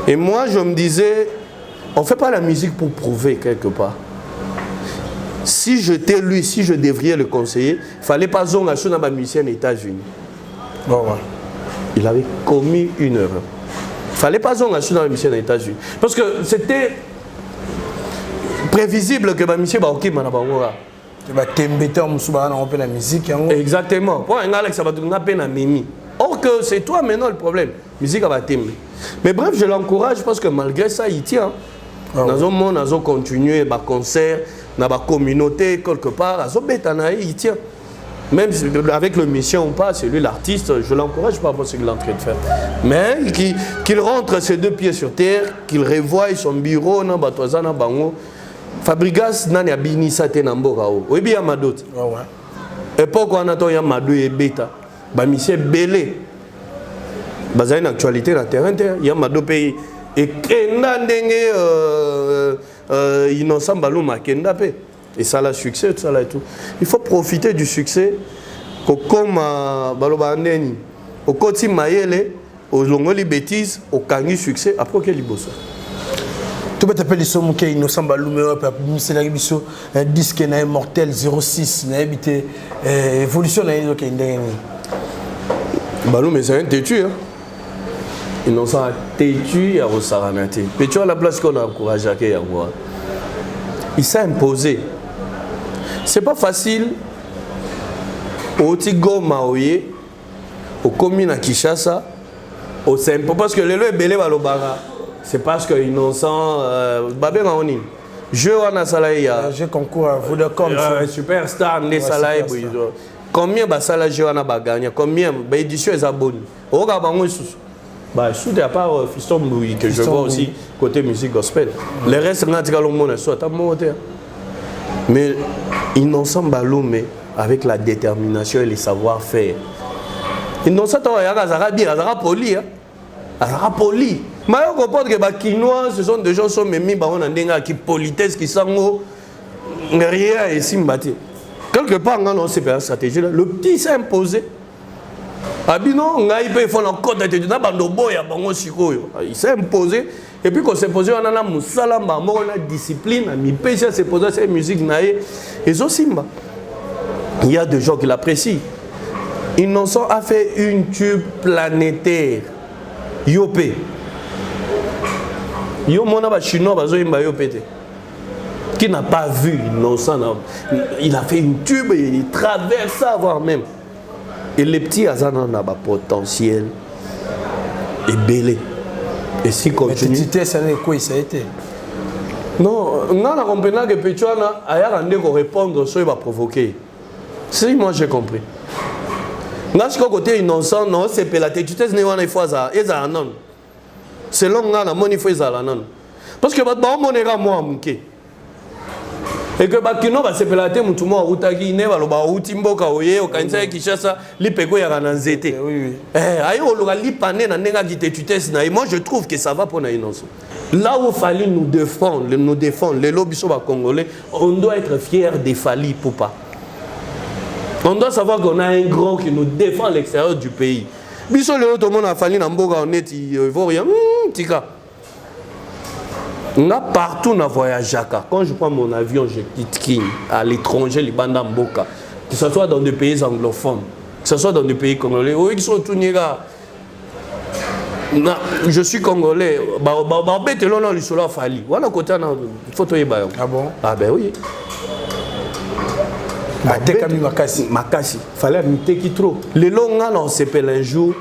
Et moi je me disais, on ne fait pas la musique pour prouver quelque part. Si j'étais lui, si je devrais le conseiller, il ne fallait pas zonger sur un musicien aux États-Unis. Bon, ouais. Il avait commis une erreur. Il ne fallait pas zonger sur un musicien aux États-Unis. Parce que c'était prévisible que le musicien va OK. Exactement. Or que c'est toi maintenant le problème. Musique va t'aimer. Mais bref, je l'encourage parce que malgré ça, il tient. Dans un monde, nous avons continué, des concerts, dans la communauté, quelque part, il tient. Même avec le mission ou pas, c'est lui l'artiste, je l'encourage par rapport à ce qu'il est en train de faire. Mais qu'il rentre ses deux pieds sur terre, qu'il revoie son bureau, dans Batoazana Bango. Fabregas n'a pas bini sa te namboka o. Oui bien madot. Et pourquoi on attend Yamadou et Beta? Bah monsieur Belé. Bah ça une actualité dans le terrain. Yamadou pays et kenda ndenge innocent balou makenda pe. Et ça la succès tout ça là et tout. Il faut profiter du succès comme baloba ndeni. Au koti mayele, au longoli bêtises, au kangi succès après quel liboso. Tu peux t'appeler ça mon innocent baloume c'est un disque na immortel 06 na habité évolution na yo kende baloume c'est un têtu hein. Innocent têtu ya rosaranate. Mais tu vois la place qu'on a encouragé à Yangoa. Il s'est imposé. C'est pas facile au Tigo Maoye au commune à Kinshasa au simple parce que le est belé balobara. C'est parce que innocent babé maoni je wana salaya je concours à vous de comme superstar les salaya combien ba sala je wana ba gagner combien ba édition est abonné au ga bango sous ba sous à part Fiston Mbouyi que je vois aussi côté musique gospel les restes ngatika lo mona soit ta monter mais innocent balume avec la détermination et le savoir-faire innocent to ya ga zara bien zara poli zara poli. Mais on comprend que les Kinois, ce sont des gens qui sont même qui politesse, qui sont rien ici. Quelque part, on a cette stratégie. Le petit s'est imposé. Il s'est imposé. Et puis quand s'est imposé, on a la discipline, on s'est imposé cette musique. Et aussi, il y a des gens qui l'apprécient. Innocent a fait une tube planétaire. Yopé. Yo mona ba chinois bazo imba yo pété. Qui n'a pas vu Innocent, il a fait une tube et il traverse ça voire même. Et les petits azana n'a pas potentiel et belé. Et si continue. Mais ça n'est quoi ça a été? Non, on a compris que Petuana a rendu qu'on répondre sur il va provoquer. Si moi j'ai compris. N'a pas côté Innocent non c'est pelaté tu t'es né wana fois ça et ça non. Selon nga na moni fois ça non. Parce que ba monera moi muke. Et que ba kino ba se pelaté mutu mo utaki ne ba lo ba utimboka oye o kanisa Kinshasa lipeko ya na nzete. Oui. Ayo lo li pané na nenga ki tu t'es na moi je trouve que ça va pour na Innocent. Là où Fally nous défendre les lobbies sont congolais, on doit être fiers des Fally Poupa. On doit savoir qu'on a un grand qui nous défend à l'extérieur du pays. Biso le tout le monde a fallu dans Mboga on est il vaut rien. Tika. On a partout dans voyage Jaka. Quand je prends mon avion, je quitte King à l'étranger, les bandes Mboka. Que ce soit dans des pays anglophones, que ce soit dans des pays congolais. Oui, ils sont tous nègres. Je suis congolais. Bête là non, ils sont là Fally. Voilà côté na photo y bayo. Ah bon? Ah ben oui. Makasi. Fallait imiter qui trop. Les longs on s'appelle un jour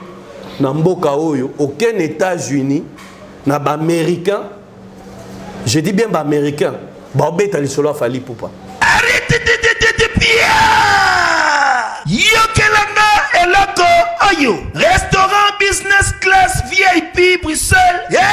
dans Mboka Oyo, aucun États-Unis, n'a pas américain. Je dis bien pas américain. babeta lisolo Fally Ipupa. Arrête Pia. Yokelanga eloko oyo. Restaurant business class VIP Bruxelles. Yeah.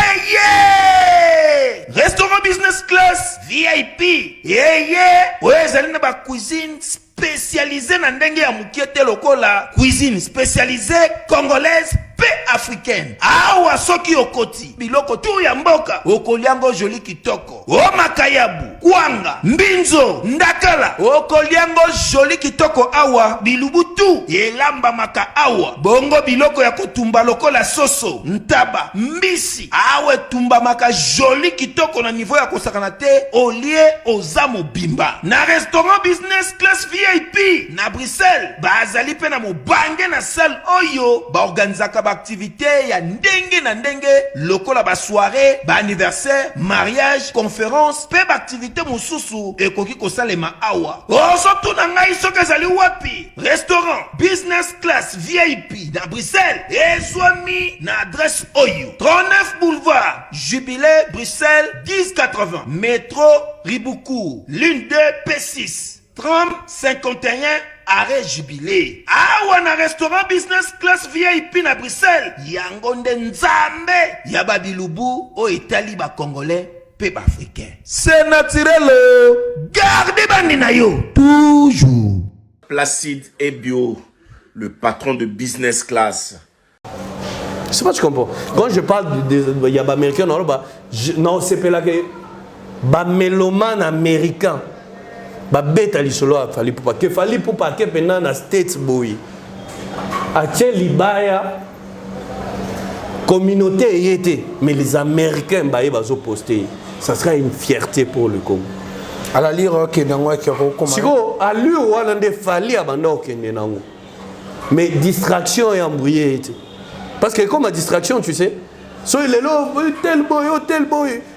Restaurant business class VIP. Yeah. Oyezali na ba cuisine spécialisée na ndenge ya mukiete lokola cuisine spécialisée congolaise pe africaine. Awa soki okoti biloko tu ya mboka okoliango joli kitoko. O makayabu, kwanga, mbinzo, ndakala okoliango joli kitoko awa bilubutu elamba maka awa. Bongo biloko ya kotumba lokola soso, ntaba, mbisi awe tumba maka joli kitoko na niveau ya kosakana te olie ozamo bimba. Na restaurant business class VIP na Bruxelles bazali pe na mobange na salle oyo ba organizaka ba activité ya ndenge na ndenge lokola ba soirée, ba anniversaire, mariage, conférence pe ba activité mosusu ekoki kosalema awa. Osotu na ngai soki ezali wapi? Restaurant business class VIP na Bruxelles ezwami na adresse oyo 39 boulevard Jubilé Bruxelles 1080 métro Riboucourt l'une de P6 3051 arrêt Jubilé. Awa na restaurant business class VIP na Bruxelles yango nde nzambe ya babilubu o etali ba congolais pe ba africain. C'est naturel. Gardez bandi na yo toujours. Placide et Bio, le patron de business class. Je sais pas, tu comprends. Quand je parle de Yaba américain, non, c'est pas là que ba mélomane américain. Ba beta lisolo Fally Ipupa. Que Fally Ipupa ke pena na States boy. Atie libaya communauté yété, mais les Américains ba bazo poster. Ça sera une fierté pour le Congo. À la lire que nango qui recommande. Siko à lui wana de Fally abanda okende nango. Mais distraction et embrouillé. Parce que comme la distraction, tu sais, so il est là, tel boy.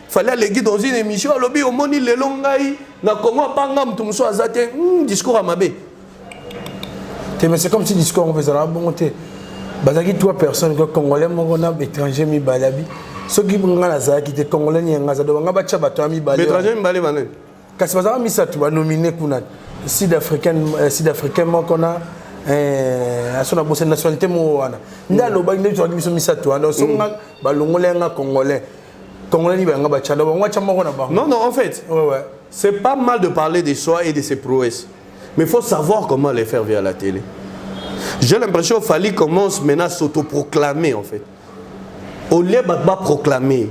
Fallait aller dans une émission, lobby au moni le longai, na Congo pangam tout muso azate, discours à mabé. Mais c'est comme si discours on faisait la bonté. Bazaki toi personne que congolais mon a étranger mi balabi. Ce qui bringa la za qui te congolais ni ngaza do ngaba cha bato mi balabi. Étranger mi balé banen. Kasi bazaka mi sa tu ba nominé kuna sud-africain mo kona à son absence nationalité mo wana. Nda lo ba ngi to ngi mi sa tu wana so nga balongolais nga congolais. Non, en fait, c'est pas mal de parler de soi et de ses prouesses. Mais il faut savoir comment les faire via la télé. J'ai l'impression que Fally commence maintenant à s'autoproclamer, en fait. Au lieu de proclamer.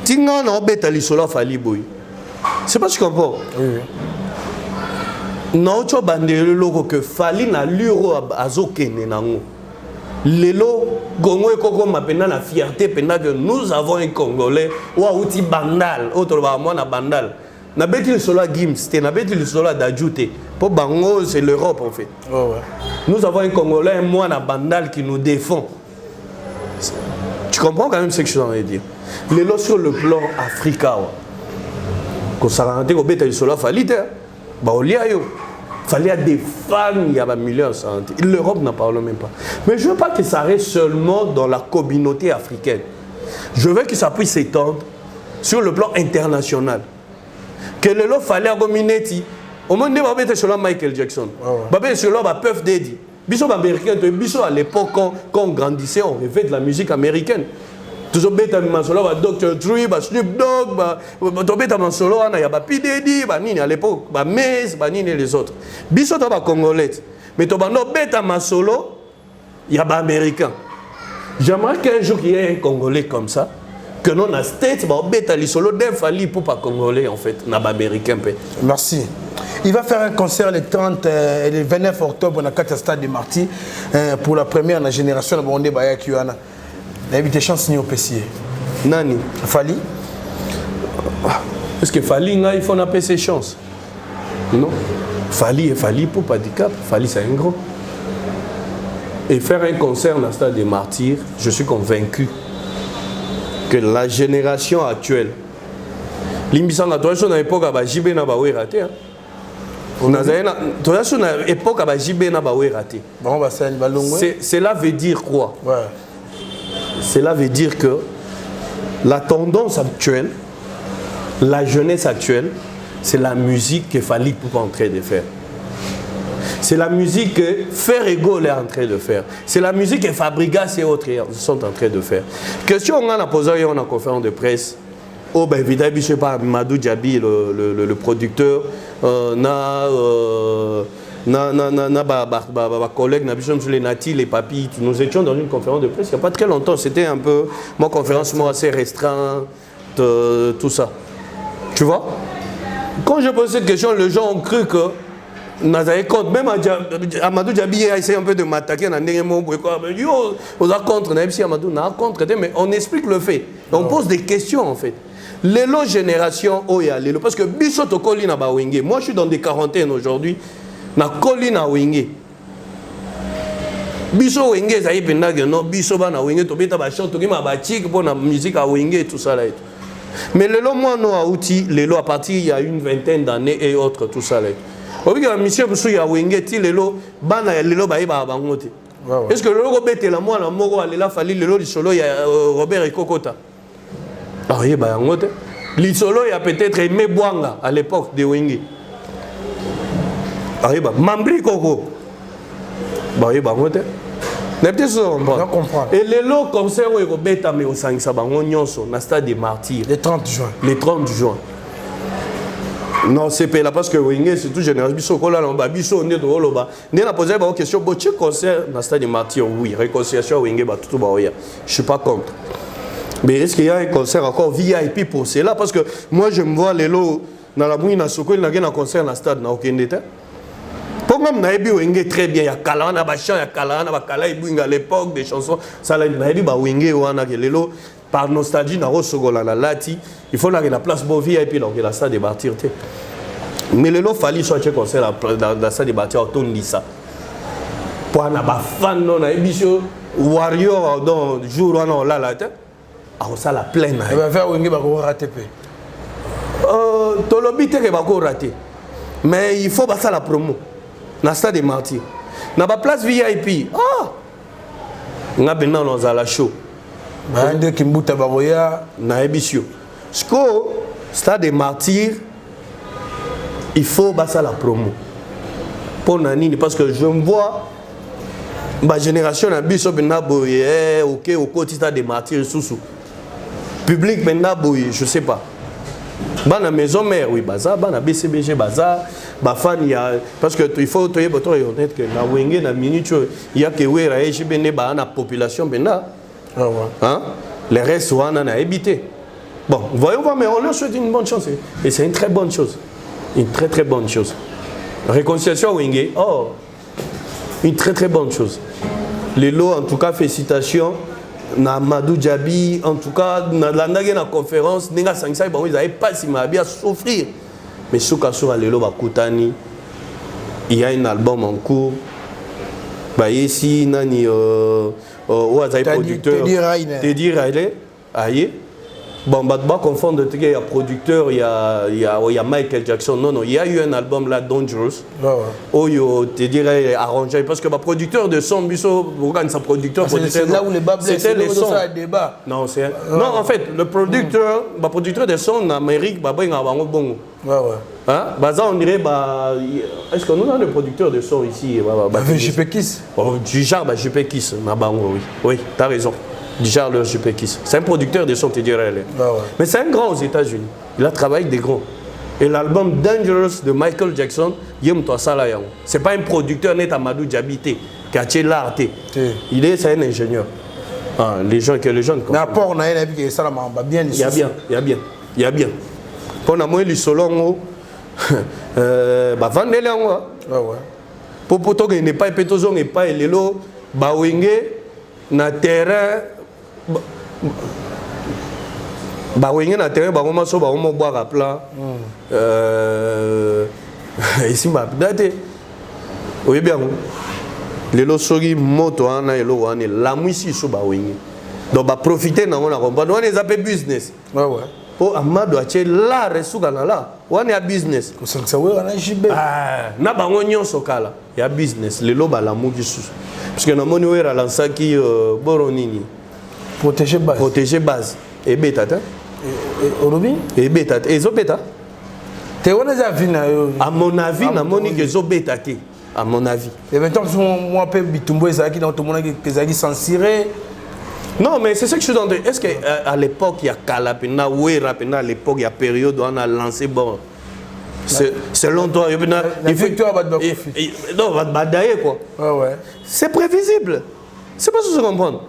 Tinga na obeta lisolo Fally boy. C'est pas ce que tu comprends. Non, tu as bandé le logo que Fally na luro azokene nango. Lelo Gongo et Koko m'appelle la fierté pendant que nous avons un Congolais ou un outil bandal, autre moi na bandal. Na beti le solo Gims, na beti le solo d'ajouter. Pour Bango, c'est l'Europe en fait. Oh ouais. Nous avons un Congolais, moi na bandal qui nous défend. Tu comprends quand même ce que je suis en train de dire. Lelo sur le plan africain. Quand ça rentre au beta le solo Fally, bah au liayo. Fallait des fans, il y a des millions de santé. L'Europe n'en parle même pas. Mais je ne veux pas que ça reste seulement dans la communauté africaine. Je veux que ça puisse s'étendre sur le plan international. Que le lot fallait à Gominetti. Au moins, on va sur Michael Jackson. On va sur la Puff Daddy. Biso américain, biso à l'époque quand on grandissait, on rêvait de la musique américaine. Toujours bête à solo, Dr. Dre, Snoop Dogg, bête à solo, il y a P. Diddy, à l'époque, Maze, et les autres. Biso t'as congolais, mais tu as bête à solo, il y a américain. J'aimerais qu'un jour il y ait un Congolais comme ça, que non à States, bête à solo, d'un Fally pour pas congolais en fait, n'a pas américain. Merci. Il va faire un concert le 30 et le 29 octobre dans le stade de Marty pour la première génération de Bondé Baya Kiwana. Il y a des chances au PC. Nani Fally. Est-ce que Fally, il faut appeler ses chances? Non. Fally pour pas handicap. Fally, c'est un gros. Et faire un concert dans le stade des Martyrs, je suis convaincu que la génération actuelle, l'immissan à toi, sur l'époque, à JB n'a pas raté. Cela veut dire quoi? Cela veut dire que la tendance actuelle, la jeunesse actuelle, c'est la musique que Fally Ipupa est en train de faire. C'est la musique que Ferrego est en train de faire. C'est la musique que Fabregas et autres sont en train de faire. Question on a posé en conférence de presse. Oh ben évidemment, je sais pas, Madou Djabi, le producteur, collègue, les Nati, les papis, nous étions dans une conférence de presse il n'y a pas très longtemps. C'était un peu, mon conférence assez restreinte, tout ça. Tu vois? Quand je pose cette question, les gens ont cru que même Amadou Djabi a essayé un peu de m'attaquer mais on explique le fait. On pose des questions en fait. L'élo génération, parce que Biso Tokoli na Bawenge. Moi je suis dans des quarantaines aujourd'hui. Na Koli na Wenge. Biso Wenge, ça y est, non, Biso na Wenge, Tobeta Bachon, Tokima Batik pour la musique à Wenge, tout ça là. Mais l'élo, moi, non, à outil, l'élo à partir il y a une vingtaine d'années et autres, tout ça là. Monsieur Boussou ya Wenge ti lelo bana ya lelo baïba bangote. Est-ce que le logo bête la moi la moro alela fali lelo li solo ya Robert Ekokota. Ah oui ba bangote. Li solo ya peut-être Aimé Bwanga à l'époque de Wenge. Ah oui ba Mambri Koko. Ba oui bangote. N'est peut-être ça on comprend. Et lelo concert où Robert mais au sangisa bango nyonso na stade des Martyrs. Le 30 juin. Le 30 juin. Non, c'est pas là parce que Wenge, c'est tout général. Biso kola lamba, biso on est drôle là-bas. N'est la posé une question. Bon, tu concert dans le stade de Martyrs, oui, réconciliation Wenge, bah tout bah oui. Je suis pas contre. Mais est-ce qu'il y a un concert encore VIP pour cela? Parce que moi je me vois les lots dans la mouille na soko, il y a un concert dans le stade, n'a aucun détail. Pour moi, on a vu Wenge très bien. Il y a Kalana, Bachan, il y a Kalana, Bakala, il à l'époque des chansons. Ça là, il y a vu Wenge, on a les lots. Par nostalgie, dans la Lati, il faut la place Bovi et puis la salle de Martyrs. Mais le lot fallait soit concert dans la salle de Martyrs, on dit ça. Pour un fan, on a émission Warrior dans le jour où on a la tête. On ça la pleine. Il va faire Wenge Bako raté. Tolobite que Bako raté. Mais il faut passer la promo. Dans la salle de Martyrs. Dans la place VIP. Ah! On a maintenant dans la show. Bande Kimbuta Baroya na ébisio. Sco stade des Martyrs, il faut passer la promo. Pour Nanini parce que je me vois ma génération na biso bena boye OK au côté stade des Martyrs sous public bena boye, je sais pas. Bana maison mère oui baza bana BCBG baza ba fan ya parce que il faut toyer boto et honnête que na Wenge na minute il y a que wera et bene ba na population bena. Ah ouais. Hein? Les restes, on en a évité. Bon, voyons voir, mais on leur souhaite une bonne chance. Et c'est une très bonne chose. Une très très bonne chose. Réconciliation Wenge, oh, une très très bonne chose. Les lots, en tout cas, félicitations. Na Madou Djabi, en tout cas, dans la conférence, ils n'avaient pas si mal à souffrir. Mais ce cas sur les lots, il y a un album en cours. Ici, Nani. Ou as producteur Teddy Riley aïe bon bah pas confondre il y a producteur il y a Michael Jackson non il y a eu un album là Dangerous où Teddy Riley arrangé parce que bah producteur de son biso regarde sa producteur c'est là où les bas c'était les sons non c'est non en fait le producteur bah producteur de son en Amérique bah ben avant bon hein bah ça on dirait bah est-ce que nous avons des producteurs de son ici JP Kiss du genre bah JP Kiss na bango oui tu as raison du genre le JP Kiss c'est un producteur de son te dirais mais c'est un grand aux États-Unis il a travaillé avec des grands et l'album Dangerous de Michael Jackson yem toi ça là c'est pas un producteur net Amadou Djabi qui a tué l'art il est c'est un ingénieur les gens mais apport na ena bi ça la bien il y a bien pour na moi li solongo ba vandele ngo pour to ne pas petozong et pas lelo ba Wenge na terrain ba Wenge na terrain ba ngoma so ba ngoma boire plat ici ma date oui bien lelo sogi moto ana elo wana la muisi so ba Wenge donc ba profiter na ngona ko ba on les appelle business pour Amadou ache la resuka na la wana business ko sangsa we wana jibe na bango nyonso kala ya business lelo ba la mugi su parce que na moni we ra lansaki boronini protéger base et beta ta orobi et beta et zo beta Tu on a vu à mon avis na moni que zo betake à mon avis et maintenant moi peu bitumbo ezaki dans tout le monde que ezaki censuré. Non, mais c'est ça que je suis dans. Est-ce qu'à l'époque, il y a Kalapena, Ouera, à l'époque, il y a période où on a lancé bon. Selon toi, il faut. Non, va te badailler quoi. Ouais. C'est prévisible. C'est pas ce que je comprends.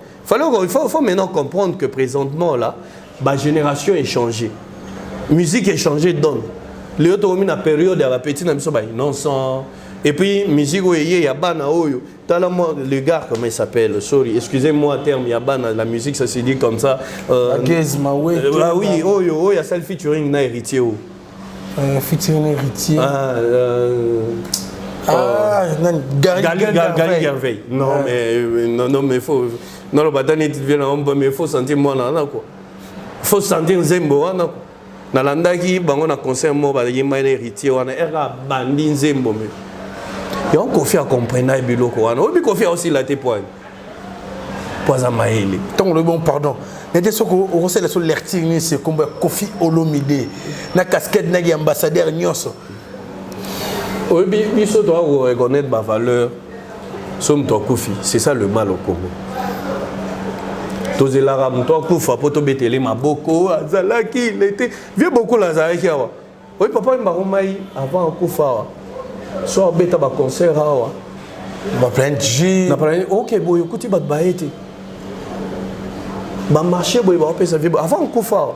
Il faut maintenant comprendre que présentement, là, ma génération est changée. Musique est changée, donne. Les autres ont mis la période, il y a la petite, non sans. Et puis, musique, il y a Bana Oyo. Le gars, comment il s'appelle? Sorry, excusez-moi, terme, il y a Bana, la musique, ça se dit comme ça. Oui, Oyo, il y a celle featuring na héritier. Featuring héritier. Gali Gervais. Non, mais il faut. Non, le bâton est bien, mais il faut sentir moi là, quoi. Il faut sentir Zembo, quoi. Nalandaki, bango na concert mo ba yema héritier, on a bandi Zembo. Il y a un Kofi à comprendre et biloko wana. Obi Kofi aussi la te point. Poza maele. Tant le bon pardon. Mais ce qu'on on sait sur l'article c'est comme Kofi Olomide. Na casquette na ambassadeur nyonso. Obi biso doit reconnaître ma valeur. Somme to Kofi, c'est ça le mal au Congo. Tozelara mto kufa poto betele maboko azalaki il était vieux beaucoup la zalaki awa. Oui papa mbaromai avant kufa. Soit bêta ba concert awa ba plein de jus na plein OK boy écoutez ba baete ba marché boy ba pesa vie avant Koufa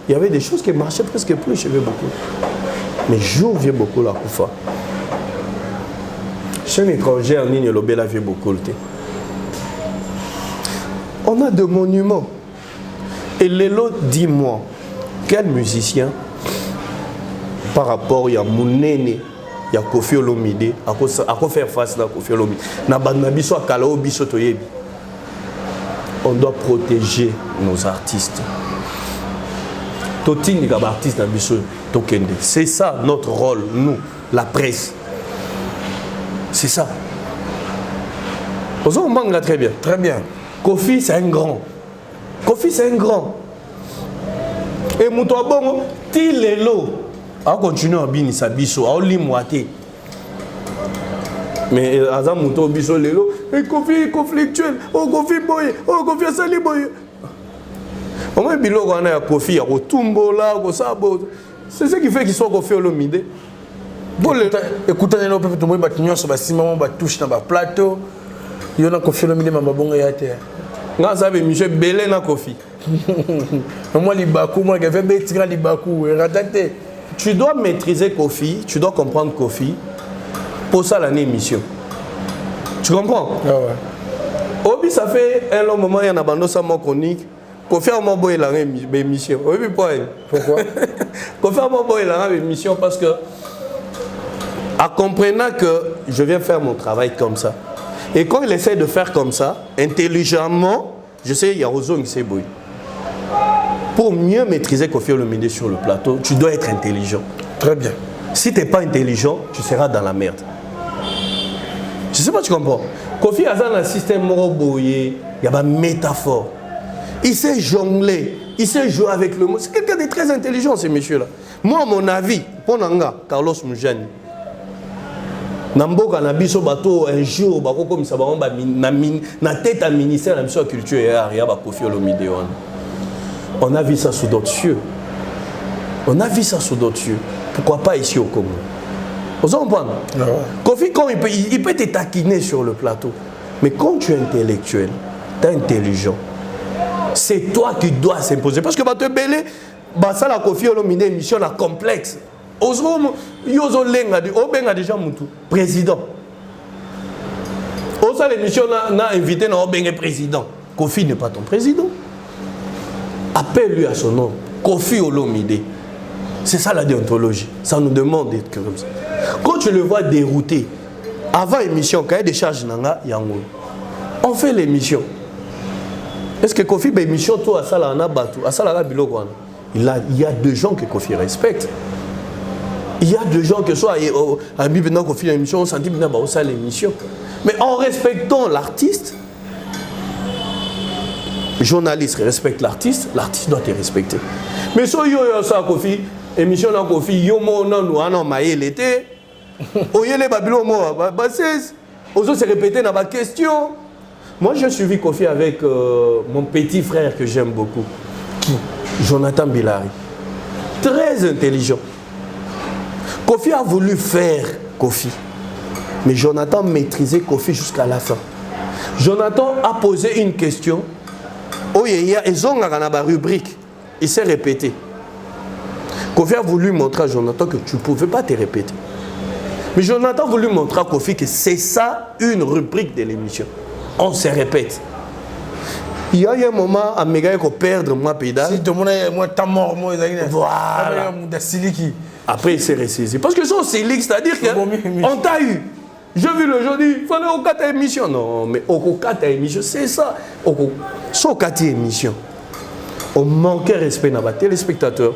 il y avait des choses qui marchaient presque plus chez beaucoup mais jour vient beaucoup la Koufa chez les étrangers en ligne lobela vie beaucoup on a des monuments et Lelo dis-moi quel musicien par rapport à Mounene il y a Kofi Olomide à faire face à Kofi Olomide. On doit protéger nos artistes. C'est ça notre rôle, nous, la presse. C'est ça. On manga très bien. Très bien. Kofi, c'est un grand. Kofi, c'est un grand. Et Moutouabongo, Tilelo. On continue à bien sa biso, à limouater. Mais Azam Mouto biso lelo, et Kofi conflictuel, oh Kofi boy, oh Kofi asali boy. Au moins bilo on a Kofi à Rotumbo là, c'est ce qui fait qu'il soit Kofi Olomide. Bon écoutez nous peut tout le monde batignon sur bâtiment, ba touche dans ba plateau. Il y a Kofi Olomide ma bonga ya terre. Nga sabe Michel Belé na Kofi. Moi libaku, moi qui fait betika libaku, ratate. Tu dois maîtriser Kofi, tu dois comprendre Kofi pour ça l'année émission. Tu comprends? Ah ouais. Obi, ça fait un long moment, il y a un abandon ça mon chronique. Kofi a mon boy la émission. Obi, pourquoi? Kofi a mon boy la émission parce que, en comprenant que je viens faire mon travail comme ça, et quand il essaie de faire comme ça, intelligemment, je sais, il y a Rozo qui s'est boy. Pour mieux maîtriser Kofi Olomide sur le plateau, tu dois être intelligent. Très bien. Si tu n'es pas intelligent, tu seras dans la merde. Je ne sais pas, tu comprends. Kofi a un système moroboyé, il y a une métaphore. Il sait jongler, il sait jouer avec le mot. C'est quelqu'un de très intelligent, ce monsieur-là. Moi, à mon avis, pour Nanga, Carlos Moujani, Namboka Nabiso Bato, un jour, comme ça, na tête à ministère de la culture et à Kofi Olomide. On a vu ça sous d'autres cieux. On a vu ça sous d'autres cieux. Pourquoi pas ici au Congo? Vous comprenez? Kofi, quand il peut te taquiner sur le plateau. Mais quand tu es intellectuel, tu es intelligent, c'est toi qui dois s'imposer. Parce que tu es belé, ça la Kofi Olomide émission complexe. Obenga déjà Moutou, président. Osa l'émission n'a invité na Obenga président. Kofi n'est pas ton président. Appelle-lui à son nom, Kofi Olomide. C'est ça la déontologie. Ça nous demande d'être comme ça. Quand tu le vois dérouté, avant l'émission, quand il y a des charges, on fait l'émission. Est-ce que Kofi, l'émission, toi, il y a deux gens que Kofi respecte. Il y a deux gens que soit à Kofi l'émission, on sentit l'émission. Mais en respectant l'artiste, le journaliste respecte l'artiste doit te respecter. Mais si ça Kofi, émission na Kofi yomo non ana maïe l'été oyele babilo mo bases ozo se répéter dans ma question. Moi j'ai suivi Kofi avec mon petit frère que j'aime beaucoup, qui Jonathan Bilari, très intelligent. Kofi a voulu faire Kofi, mais Jonathan maîtrisait Kofi jusqu'à la fin. Jonathan a posé une question. Oh, il y a une rubrique. Il s'est répété. Kofi a voulu montrer à Jonathan que tu ne pouvais pas te répéter. Mais Jonathan a voulu montrer à Kofi que c'est ça une rubrique de l'émission. On se répète. Il y a eu un moment à Méga qu'on perdre moi pédale. Si tout le monde est mort, moi, voilà. Après il s'est ressaisi. Parce que c'est c'est-à-dire qu'on t'a eu. J'ai vu le jeudi, il fallait au 4 émission. Non, mais au 4 émission, c'est ça. Au 4 émission, on manquait respect dans les téléspectateurs.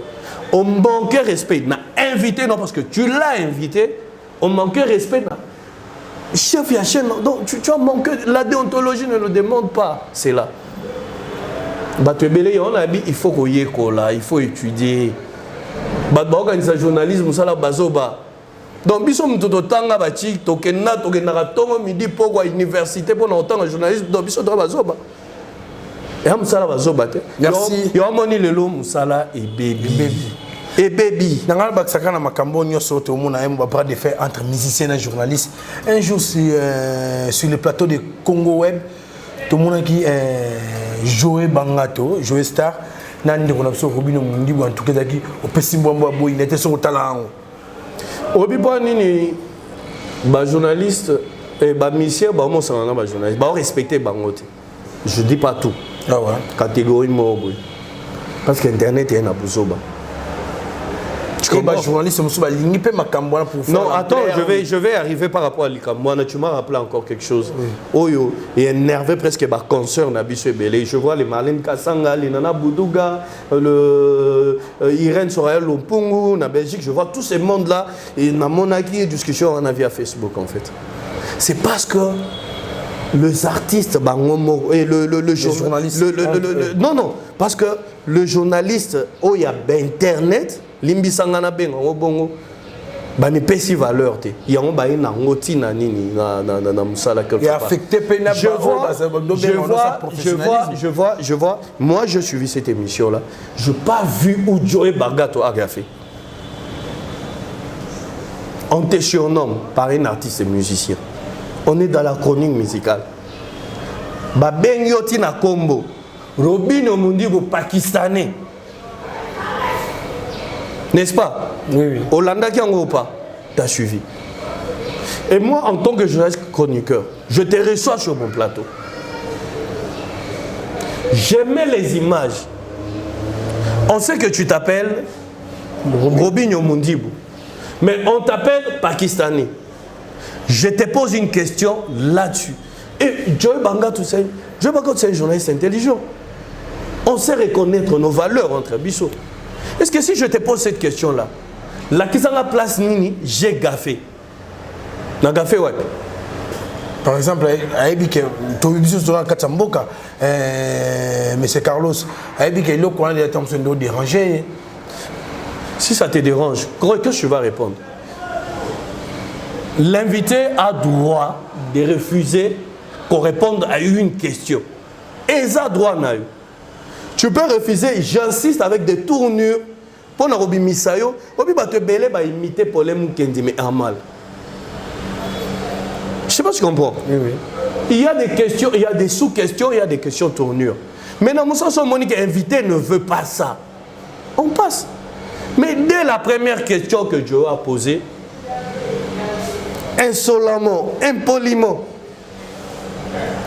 On manquait respect dans l'invité, non, parce que tu l'as invité. On manquait respect dans chef et chaîne. Donc tu as manqué. La déontologie ne le demande pas. C'est là. On a dit il faut qu'on y ait là, il faut étudier. Organiser journalisme, ça la bazoba. Donc, si on a bâti, midi pour l'université, pour l'entendre journalisme, donc, si on a bazoba. Et on a bazoba. Merci. Il y a un le lot, Moussala et Baby. Et Baby. Dans le bac, on a Macambo, on a pas de faire entre musiciens et journalistes. Un jour, sur le plateau de Congo Web, tout le monde qui jouait Bangato, jouait Star. Nandi on a besoin Robin Mundi en tout cas daki au Pessimboambo il était sur le talent. Obi Nini ba journaliste et ba mission ba mo sana ba journaliste ba respecter bangote. Je dis pas tout. Ah ouais. Catégorie mo parce que internet est na buzoba. Journaliste non, attends, je vais arriver par rapport à Likamwana. Tu m'as rappelé encore quelque chose. Oyo, et énervé presque par concert Nabiso Ebele. Je vois les Marlène Kassanga, les Nana Boudouga, Irène Soraya Lompungu, na Belgique. Je vois tous ces mondes-là. Et na Monaki, discussion on a via Facebook en fait. C'est parce que les artistes, et le journaliste. Non, parce que le journaliste, oh, il y a Internet. Limbisangana benga obongo ba ne pesi valeur te ya on ba ina ngoti na nini na musala quelque part affecté pena je vois moi je suivi cette émission là je pas vu où Joey Bagato a fait. On te surnomme par un artiste et musicien. On est dans la chronique musicale. Ba bengoti na kombo Robin Omundibo pakistanais. N'est-ce pas? Oui. Hollanda qui en pas, t'as suivi. Et moi, en tant que journaliste chroniqueur, je te reçois sur mon plateau. J'aimais les images. On sait que tu t'appelles Robinho Mundibu, mais on t'appelle Pakistanais. Je te pose une question là-dessus. Et Joey Banga, tout ça, Joey Banga, c'est un journaliste intelligent. On sait reconnaître nos valeurs entre Bissot. Est-ce que si je te pose cette question-là, la question à la place Nini, j'ai gaffé. N'a gaffé, ouais. Par exemple, Aïbike, tu as vu sur la Katsamboka, M. Carlos, Aïbike, il a été dérangé. Si ça te dérange, qu'est-ce que tu vas répondre? L'invité a droit de refuser qu'on réponde à une question. Et ça droit n'a eu. Tu peux refuser, j'insiste avec des tournures. Pour Narobi Misayo, Obi va te belé, va imiter Polem Kendi, mais en mal. Je ne sais pas si tu comprends. Oui, oui. Il y a des questions, il y a des sous-questions, il y a des questions tournures. Mais dans mon sens, Monique invité ne veut pas ça. On passe. Mais dès la première question que Joe a posée, insolemment, impoliment,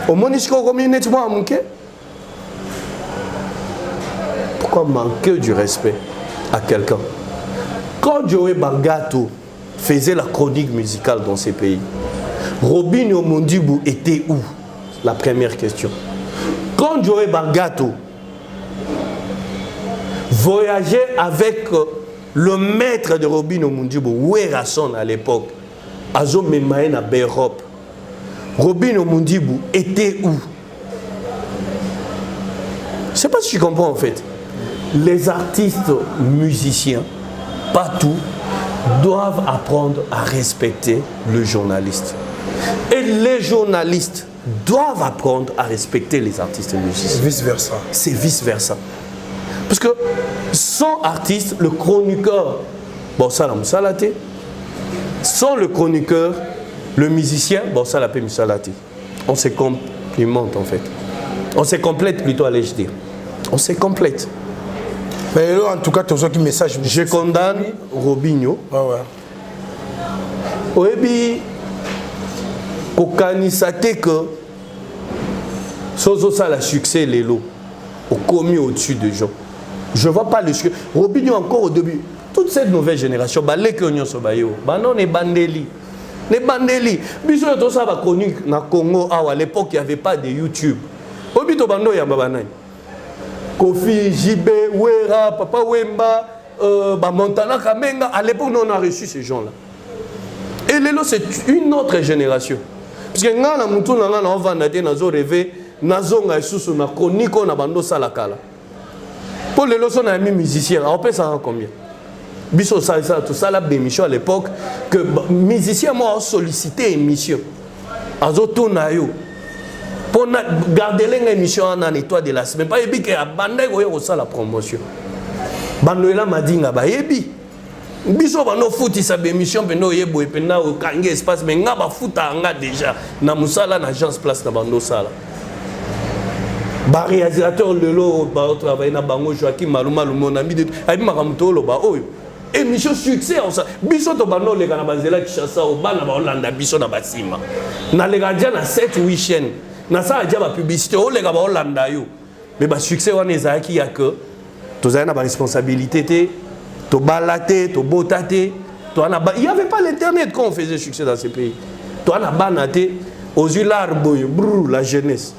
au Monisco communauté, moi, manqué. Pourquoi manquer du respect à quelqu'un? Quand Joey Bagato faisait la chronique musicale dans ces pays, Robinho Mundibu était où? La première question. Quand Joey Bagato voyageait avec le maître de Robinho Mundibu, Werrason à l'époque, Azo Memae na Europe, Robinho Mundibu était où? Je ne sais pas si tu comprends en fait. Les artistes musiciens pas tout, doivent apprendre à respecter le journaliste. Et les journalistes doivent apprendre à respecter les artistes et musiciens. Vice-versa. C'est vice-versa. Parce que sans artiste, le chroniqueur, bon ça l'a salaté. Sans le chroniqueur, le musicien, bon ça l'a pas salaté. On se complimente en fait. On se complète plutôt, allais-je dire. On se complète. Mais là, en tout cas, tu as un message. Je condamne Robinho. Ah ouais. Oebi, kokanisate que sozo ça la succès les lots au commis au-dessus de gens. Je vois pas le succès. Robinho encore au début. Toute cette nouvelle génération, les Kenyon Sobayo, non les bandeli. Les bandeli. Biso tout ça va connu na Congo à l'époque il n'y avait pas de YouTube. Obi to bando ya babanai. Kofi, JB, Wera, Papa Wemba, Montana Kamenga, à l'époque on a reçu ces gens-là. Et Lelo c'est une autre génération. Parce que nga na mutu na nga na ovanda te nazo rêver nazo nga susu na koniko na bando sala kala. Pour Lelo son ami musicien, on peut ça combien? Biso ça tout ça la émission à l'époque que musicien moi sollicité émission. Azo tuna yo. Pour garder l'émission en étoile de la semaine, pas ébi que banda yo ça la promotion. Bando la madinga ba ébi. Biso bano fouti sa émission pendo yebo et penda au kange espace mais nga ba futa nga déjà na musala na agence place na bando sala. Ba réalisateur Lelo ba travailler na bango Joaquim Maluma mon ami de abi makamtolo ba oyo. Émission succès on ça. Biso to bando le kana banzela Kinshasa au bana ba Hollanda biso na basima. Na le gadia na 7-8 chaînes. Na ça a la publicité au le ga ba Hollanda yo. Mais ba succès wana ezaki ya que to na ba responsabilité to balaté, to botaté, il n'y avait pas l'internet quand on faisait succès dans ces pays. To ana banaté aux yeux l'arbre, la jeunesse.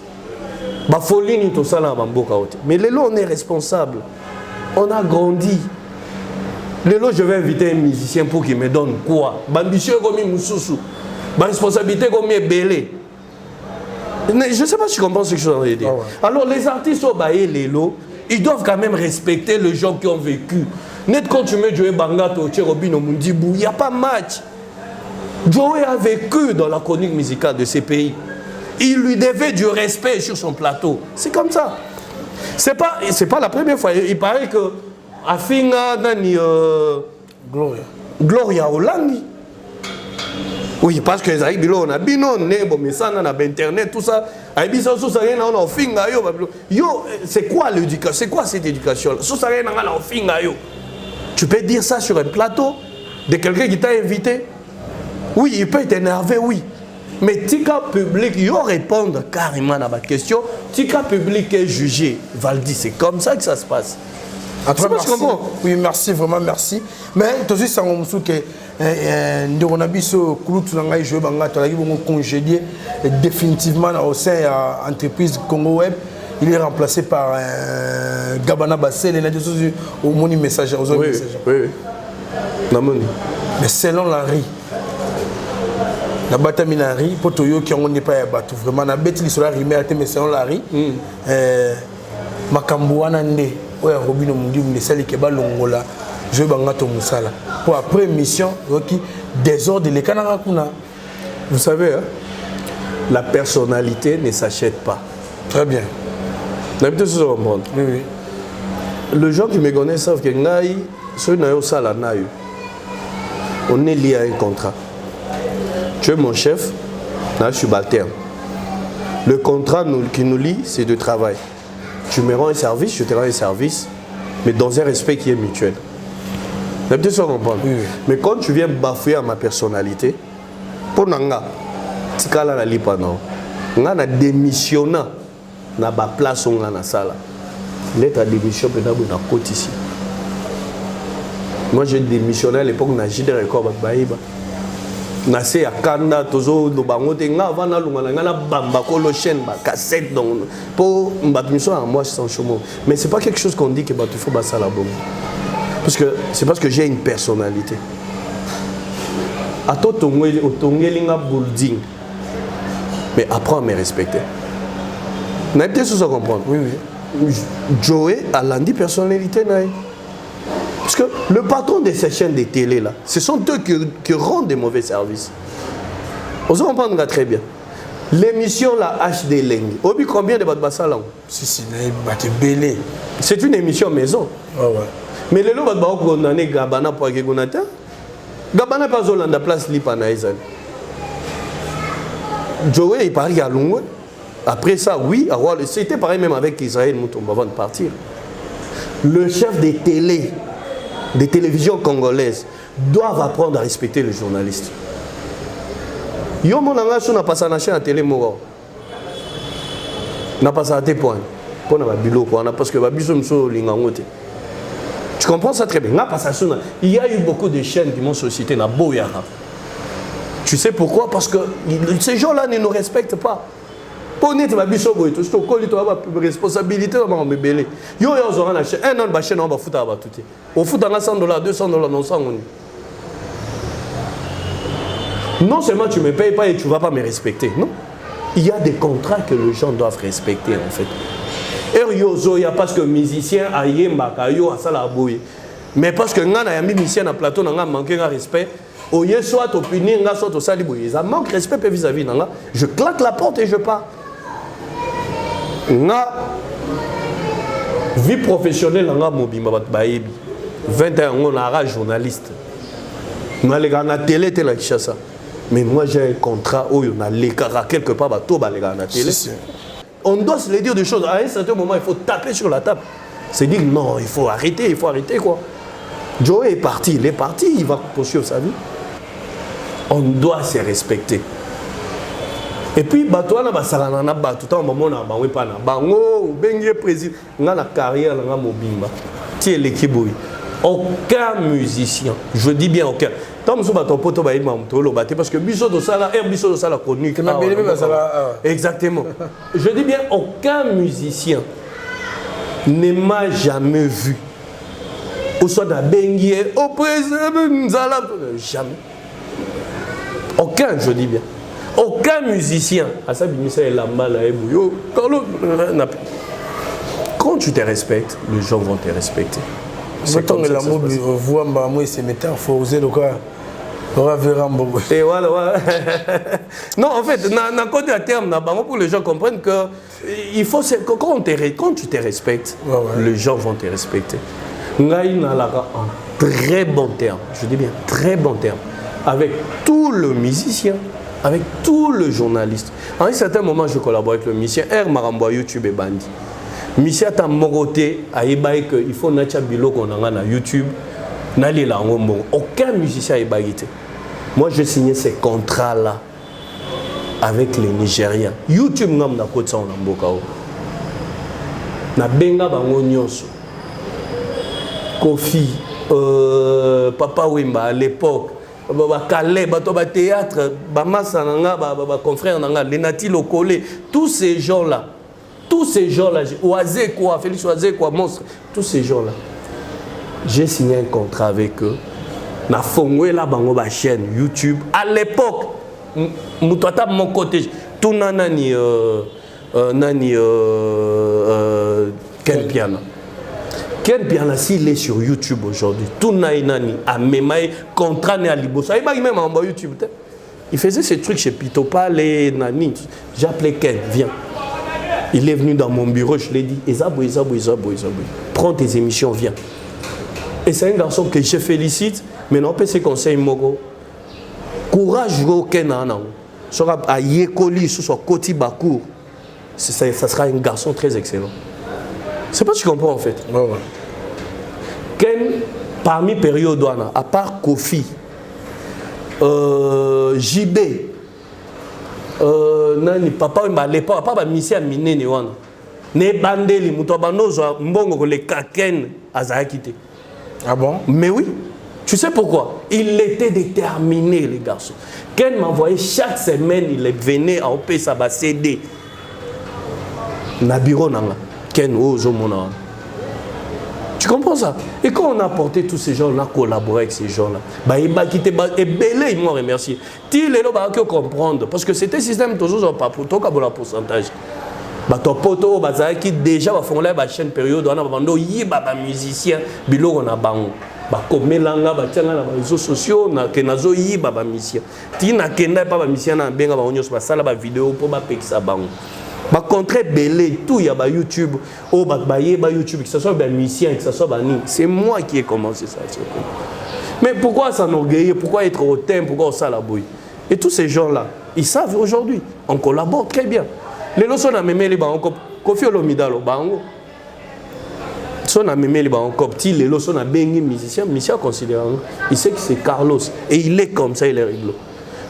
Ba folini to sala bamboka ote. Mais lelo on est responsable. On a grandi. Lelo je vais inviter un musicien pour qu'il me donne quoi? Bambitieux comme Moussousou. Ba responsabilité comme belé. Je ne sais pas si tu comprends ce que je suis en train de dire. Ah ouais. Alors les artistes au baé lelo, ils doivent quand même respecter les gens qui ont vécu. Net quand tu mets Joey Bangato, Robinho Mundibou, il n'y a pas match. Joey a vécu dans la chronique musicale de ces pays. Il lui devait du respect sur son plateau. C'est comme ça. C'est pas la première fois. Il paraît que Afinga Nani Gloria Hollandi. Oui, parce que les Aïbilo, on a bino, nebo, mais ça, on a internet, tout ça. Aïbiso, sous ça, on a finga yo. C'est quoi l'éducation? C'est quoi cette éducation? Sous ça, on a finga yo. Tu peux dire ça sur un plateau de quelqu'un qui t'a invité? Oui, il peut être énervé, oui. Mais tika public, il va répondre carrément à ma question. Tika public est jugé. Valdi, c'est comme ça que ça se passe. Après, merci. Oui, merci, vraiment merci. Mais tu sais, ça que on a vu ce cloutou n'angai joué banga, tu as vu congédié définitivement au sein de l'entreprise Congo Web. Il est remplacé par Gabana Bassel et des choses au moni messager. Oui, oui. Mais selon Larry, la bataminari, pour tout qui on n'est pas battu vraiment la bête il sera rimé mais selon Larry, Makambouana Nde, ouais Robinho Mundi, mais celle qui est balongola, je vais bangato musala. Pour après mission, qui désordre les Canara Kuna. Vous savez, hein, la personnalité ne s'achète pas. Très bien. D'habitude, c'est comprendre. Oui, oui. Les gens qui me connaissent savent que Naï, ceux qui ont ça, on est lié à un contrat. Tu es mon chef, là, je suis subalterne. Le contrat qui nous lie, c'est de travail. Tu me rends un service, je te rends un service, mais dans un respect qui est mutuel. D'habitude, c'est comprendre. Oui, oui. Mais quand tu viens bafouer à ma personnalité, pour Nanga, tu as la lipa non. Nanga démissionnant. Na ba place on na sala. Lettre de démission peut d'abord na côté ici. Moi j'ai démissionné à l'époque na JD Record baïba. Na se ya kanda tozo do bango te nga vana lunga na bamba ko lo chaîne ba cassette donc pour mission à moi sans chômage. Mais c'est pas quelque chose qu'on dit que bah tu faut ba sala bon. Parce que c'est parce que j'ai une personnalité. Ato tongelinga building. Mais apprends à me respecter. Vous avez peut-être comprendre. Oui, oui. Joey a l'andi personnalité. Parce que le patron de ces chaînes de télé là, ce sont eux qui rendent des mauvais services. Vous comprenez très bien. L'émission la HD Lengi. Obi combien de Badbassalang? Si, belé. C'est une émission maison. Ouais. Mais les lois Badbao condamné Gabana pour Agegonata. Gabana pas Zolanda place Lipana Ezan. Joey il parie à Longwe. Après ça, oui, c'était pareil même avec Israël Moutomba avant de partir. Le chef des télévisions congolaises doivent apprendre à respecter les journalistes. Yo mon langage n'a pas ça na chaîne à télé moro. N'a pas ça à tes points. Pour na bilo quoi, parce que babiso mso lingangote. Tu comprends ça très bien. N'a pas ça. Il y a eu beaucoup de chaînes qui m'ont sollicité na Boyara. Tu sais pourquoi? Parce que ces gens-là ne nous respectent pas. Pour nous, babiso boy, tout ce que tu as responsabilité dans mon bébé. Yo yo on a un an de chaîne on va foutre à tout. On fout dans $100, $200 non sans on. Non seulement tu ne me payes pas et tu ne vas pas me respecter, non. Il y a des contrats que les gens doivent respecter en fait. Il y a parce que musicien a yemba kayo a sala boye. Mais parce que ngana ya musicien na plateau n'a manqué de respect, au lieu soit au punir nga soit au sali boye. Ça manque respect vis-à-vis nga. Je claque la porte et je pars. Nga vie professionnelle nga mobimba bat baebi. 21 ans on a journaliste. Nga les gars na télé télé Kinshasa. Mais moi j'ai un contrat où on a l'écart quelque part bateau les gars na télé. On doit se le dire des choses. À un certain moment, il faut taper sur la table. C'est dire non, il faut arrêter quoi. Joey est parti, il va poursuivre sa vie. On doit se respecter. Et puis, Batouana Basalanana tout le moment na bango pas na bango bengue président na la carrière na mobimba. Ti l'équipe. Aucun musicien, je dis bien aucun. Tant que poto ba parce que biso do sala biso do sala connu. Exactement. Je dis bien aucun musicien ne m'a jamais vu. Au soit da bengue au président jamais. Aucun, je dis bien. Aucun musicien. Quand tu te respectes, les gens vont te respecter. C'est comme ça. Et voilà. Non, en fait, dans le côté à terme, pour les gens comprennent que il faut quand tu te respectes, les gens vont te respecter. Ngaï Nalara en très bon terme, je dis bien très bon terme, avec tout le musicien, avec tout le journaliste. À un certain moment, je collabore avec le musicien R Maramboa YouTube et Bandi. Monsieur ta moroté a ébaï que il faut nacha bilo qu'on a na YouTube, n'allez là aucun musicien a ébaï. Moi j'ai signé ces contrats là avec les Nigériens. YouTube ngam na côté ça on a mbokao. Na benga bango nyonso. Kofi, Papa Wemba à l'époque, Calais, théâtre, Bamasa Nanga, confrère Nanga, Lenati Lokole, tous ces gens-là, Oazé quoi, Félix Oazé quoi, Monstre, tous ces gens-là, j'ai signé un contrat avec eux. Na fongwe la bango ba chaîne YouTube. À l'époque, Moutata mon côté, tout nani Ken Piana. Ken Piana s'il est sur YouTube aujourd'hui, tout nani a Memaï contrat né à Liboso. Il m'a même en YouTube. Il faisait ces trucs chez Pitopa, les nani. J'ai appelé Ken, viens. Il est venu dans mon bureau, je lui ai dit, Ezabo. Prends tes émissions, viens. Et c'est un garçon que je félicite, mais non pas ses conseils mogo. Courage Ken Anang. Sera à Yekoli sous son côté Bakour. Ça sera un garçon très excellent. C'est pas ce que tu comprends en fait. Ouais. Ken, parmi période à part Kofi, JB, nani papa à l'époque, papa mission miné ne wana. Ne bandeli mutobano zo mbongo le kaken azakité. Ah bon? Mais oui. Tu sais pourquoi? Il était déterminé les garçons. Ken m'envoyait chaque semaine, il venait à OP Saba CD. Na bureau nanga. Ken ozo mona. Tu comprends ça? Et quand on a apporté tous ces gens-là, collaboré avec ces gens-là, bah il m'a quitté, et belé, ils m'ont remercié. Ti les là que comprendre, parce que c'était système toujours pas pour toi comme la pourcentage. Bah ton poto, bah ça qui déjà va fonder la chaîne période, on a vendu yiba musicien, bilo on a bango. bakomelanga batianga na réseaux sociaux ke nazoyiba bamisien ti nakenda pa bamisien na benga bango nyonso basala bavideo mpo bapekisa bango bacontre belé tout ya YouTube oh bayeba YouTube que ce soit bamisien que ce soit bani c'est moi qui ai commencé ça. Mais pourquoi s'enorgueillir, pourquoi être hautain, pourquoi ça la bouille? Et tous ces gens là ils savent aujourd'hui on collabore très bien les lorsons a même les bango Kofi Olomidalo bango son a même les bango petit les lorsons a bengi musicien considérant il sait que c'est Carlos et il est comme ça il est rigolo.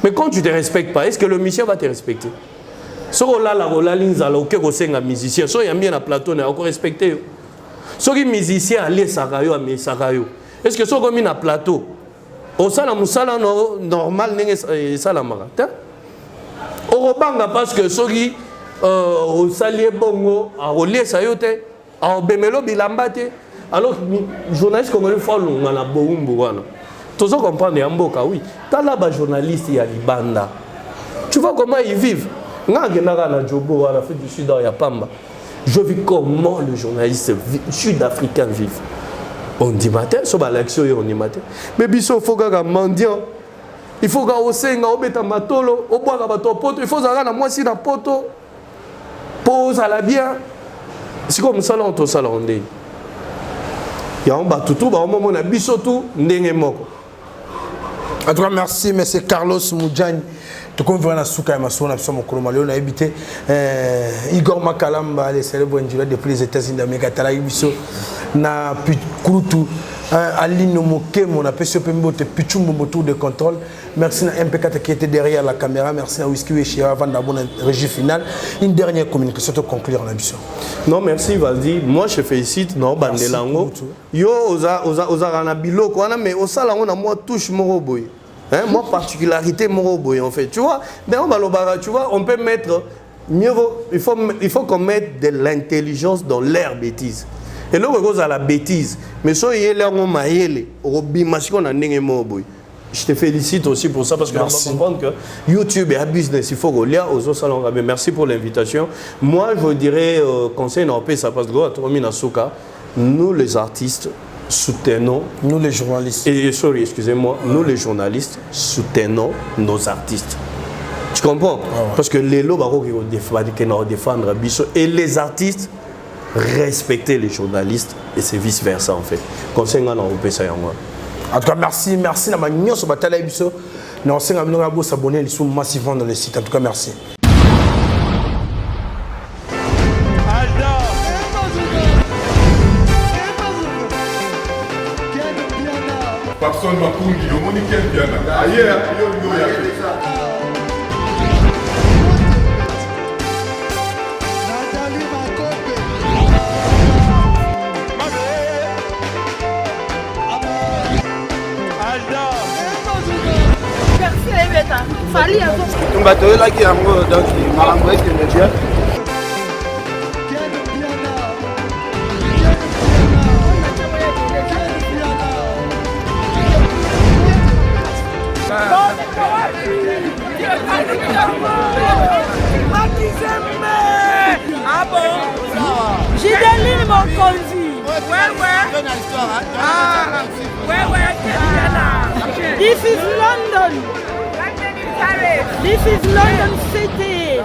Mais quand tu te respectes pas est-ce que le musicien va te respecter? Si on a la ligne un musicien, si on a bien un plateau, on a encore respecté. Si on a un musicien, est-ce que si on a mis un plateau, on a un normal, on a parce que si on a un bongo, on a un bémelo bilambate, alors les journalistes comme il faut on a boumbo. Tout ça comprendre oui. T'as là bas journaliste il y a Libanda. Tu vois comment ils vivent. Je vis comment le journaliste sud-africain vit. On dit matin, sur l'action on dit matin. Mais il faut que mendiant. Il faut que on matolo, au bois poto, il faut que moi si na poto. Pose à la bien. C'est comme ça on to salon ndé. Ya on ba tout ba au moment na biso tout ndenge moko. En tout cas, merci, M. Carlos Moudjani. Tout comme vous voyez, on a habité Igor Makalamba, les célèbres ingénieurs depuis les États-Unis d'Amérique, na Kurutu, Aline Moke, mon appel sur Pembote, Pichumbo tour de contrôle. Merci à MP4 qui était derrière la caméra. Merci à Whisky et avant d'avoir la régie finale. Une dernière communication pour conclure l'émission. Non, merci Valdi. Moi, je félicite non Bandelango. Yo, oza ranabilo quoi, mais au salon on a moi touche moroboy. Hein, moi particularité moroboy en fait. Tu vois, dans Balobara, tu vois, on peut mettre mieux il faut qu'on mette de l'intelligence dans l'air bêtise. Et là, on cause à la bêtise. Mais si on est là, on a je te félicite aussi pour ça parce que on va comprendre que YouTube est un business. Il faut que l'IA aux autres salons. Merci pour l'invitation. Moi, je dirais conseil non pas ça parce que nous les artistes soutenons. Nous les journalistes. Et sorry, excusez-moi. Nous les journalistes soutenons nos artistes. Tu comprends? Parce que les lots qui nous défendre et les artistes respecter les journalistes et c'est vice versa en fait. Conseil non pas ça moi. En tout cas, merci na magnon sur Batala Ebiso. Nous on s'abonner s'abonner ils sont massivement dans le site. En tout cas, merci. Papson Makungi, le monde qui bien. Ailleurs, Tumbato là qui a donc malambo qui me dit. Ah bon? J'ai des mon conduit. Ouais. Ah, ouais. This is London. This is London City.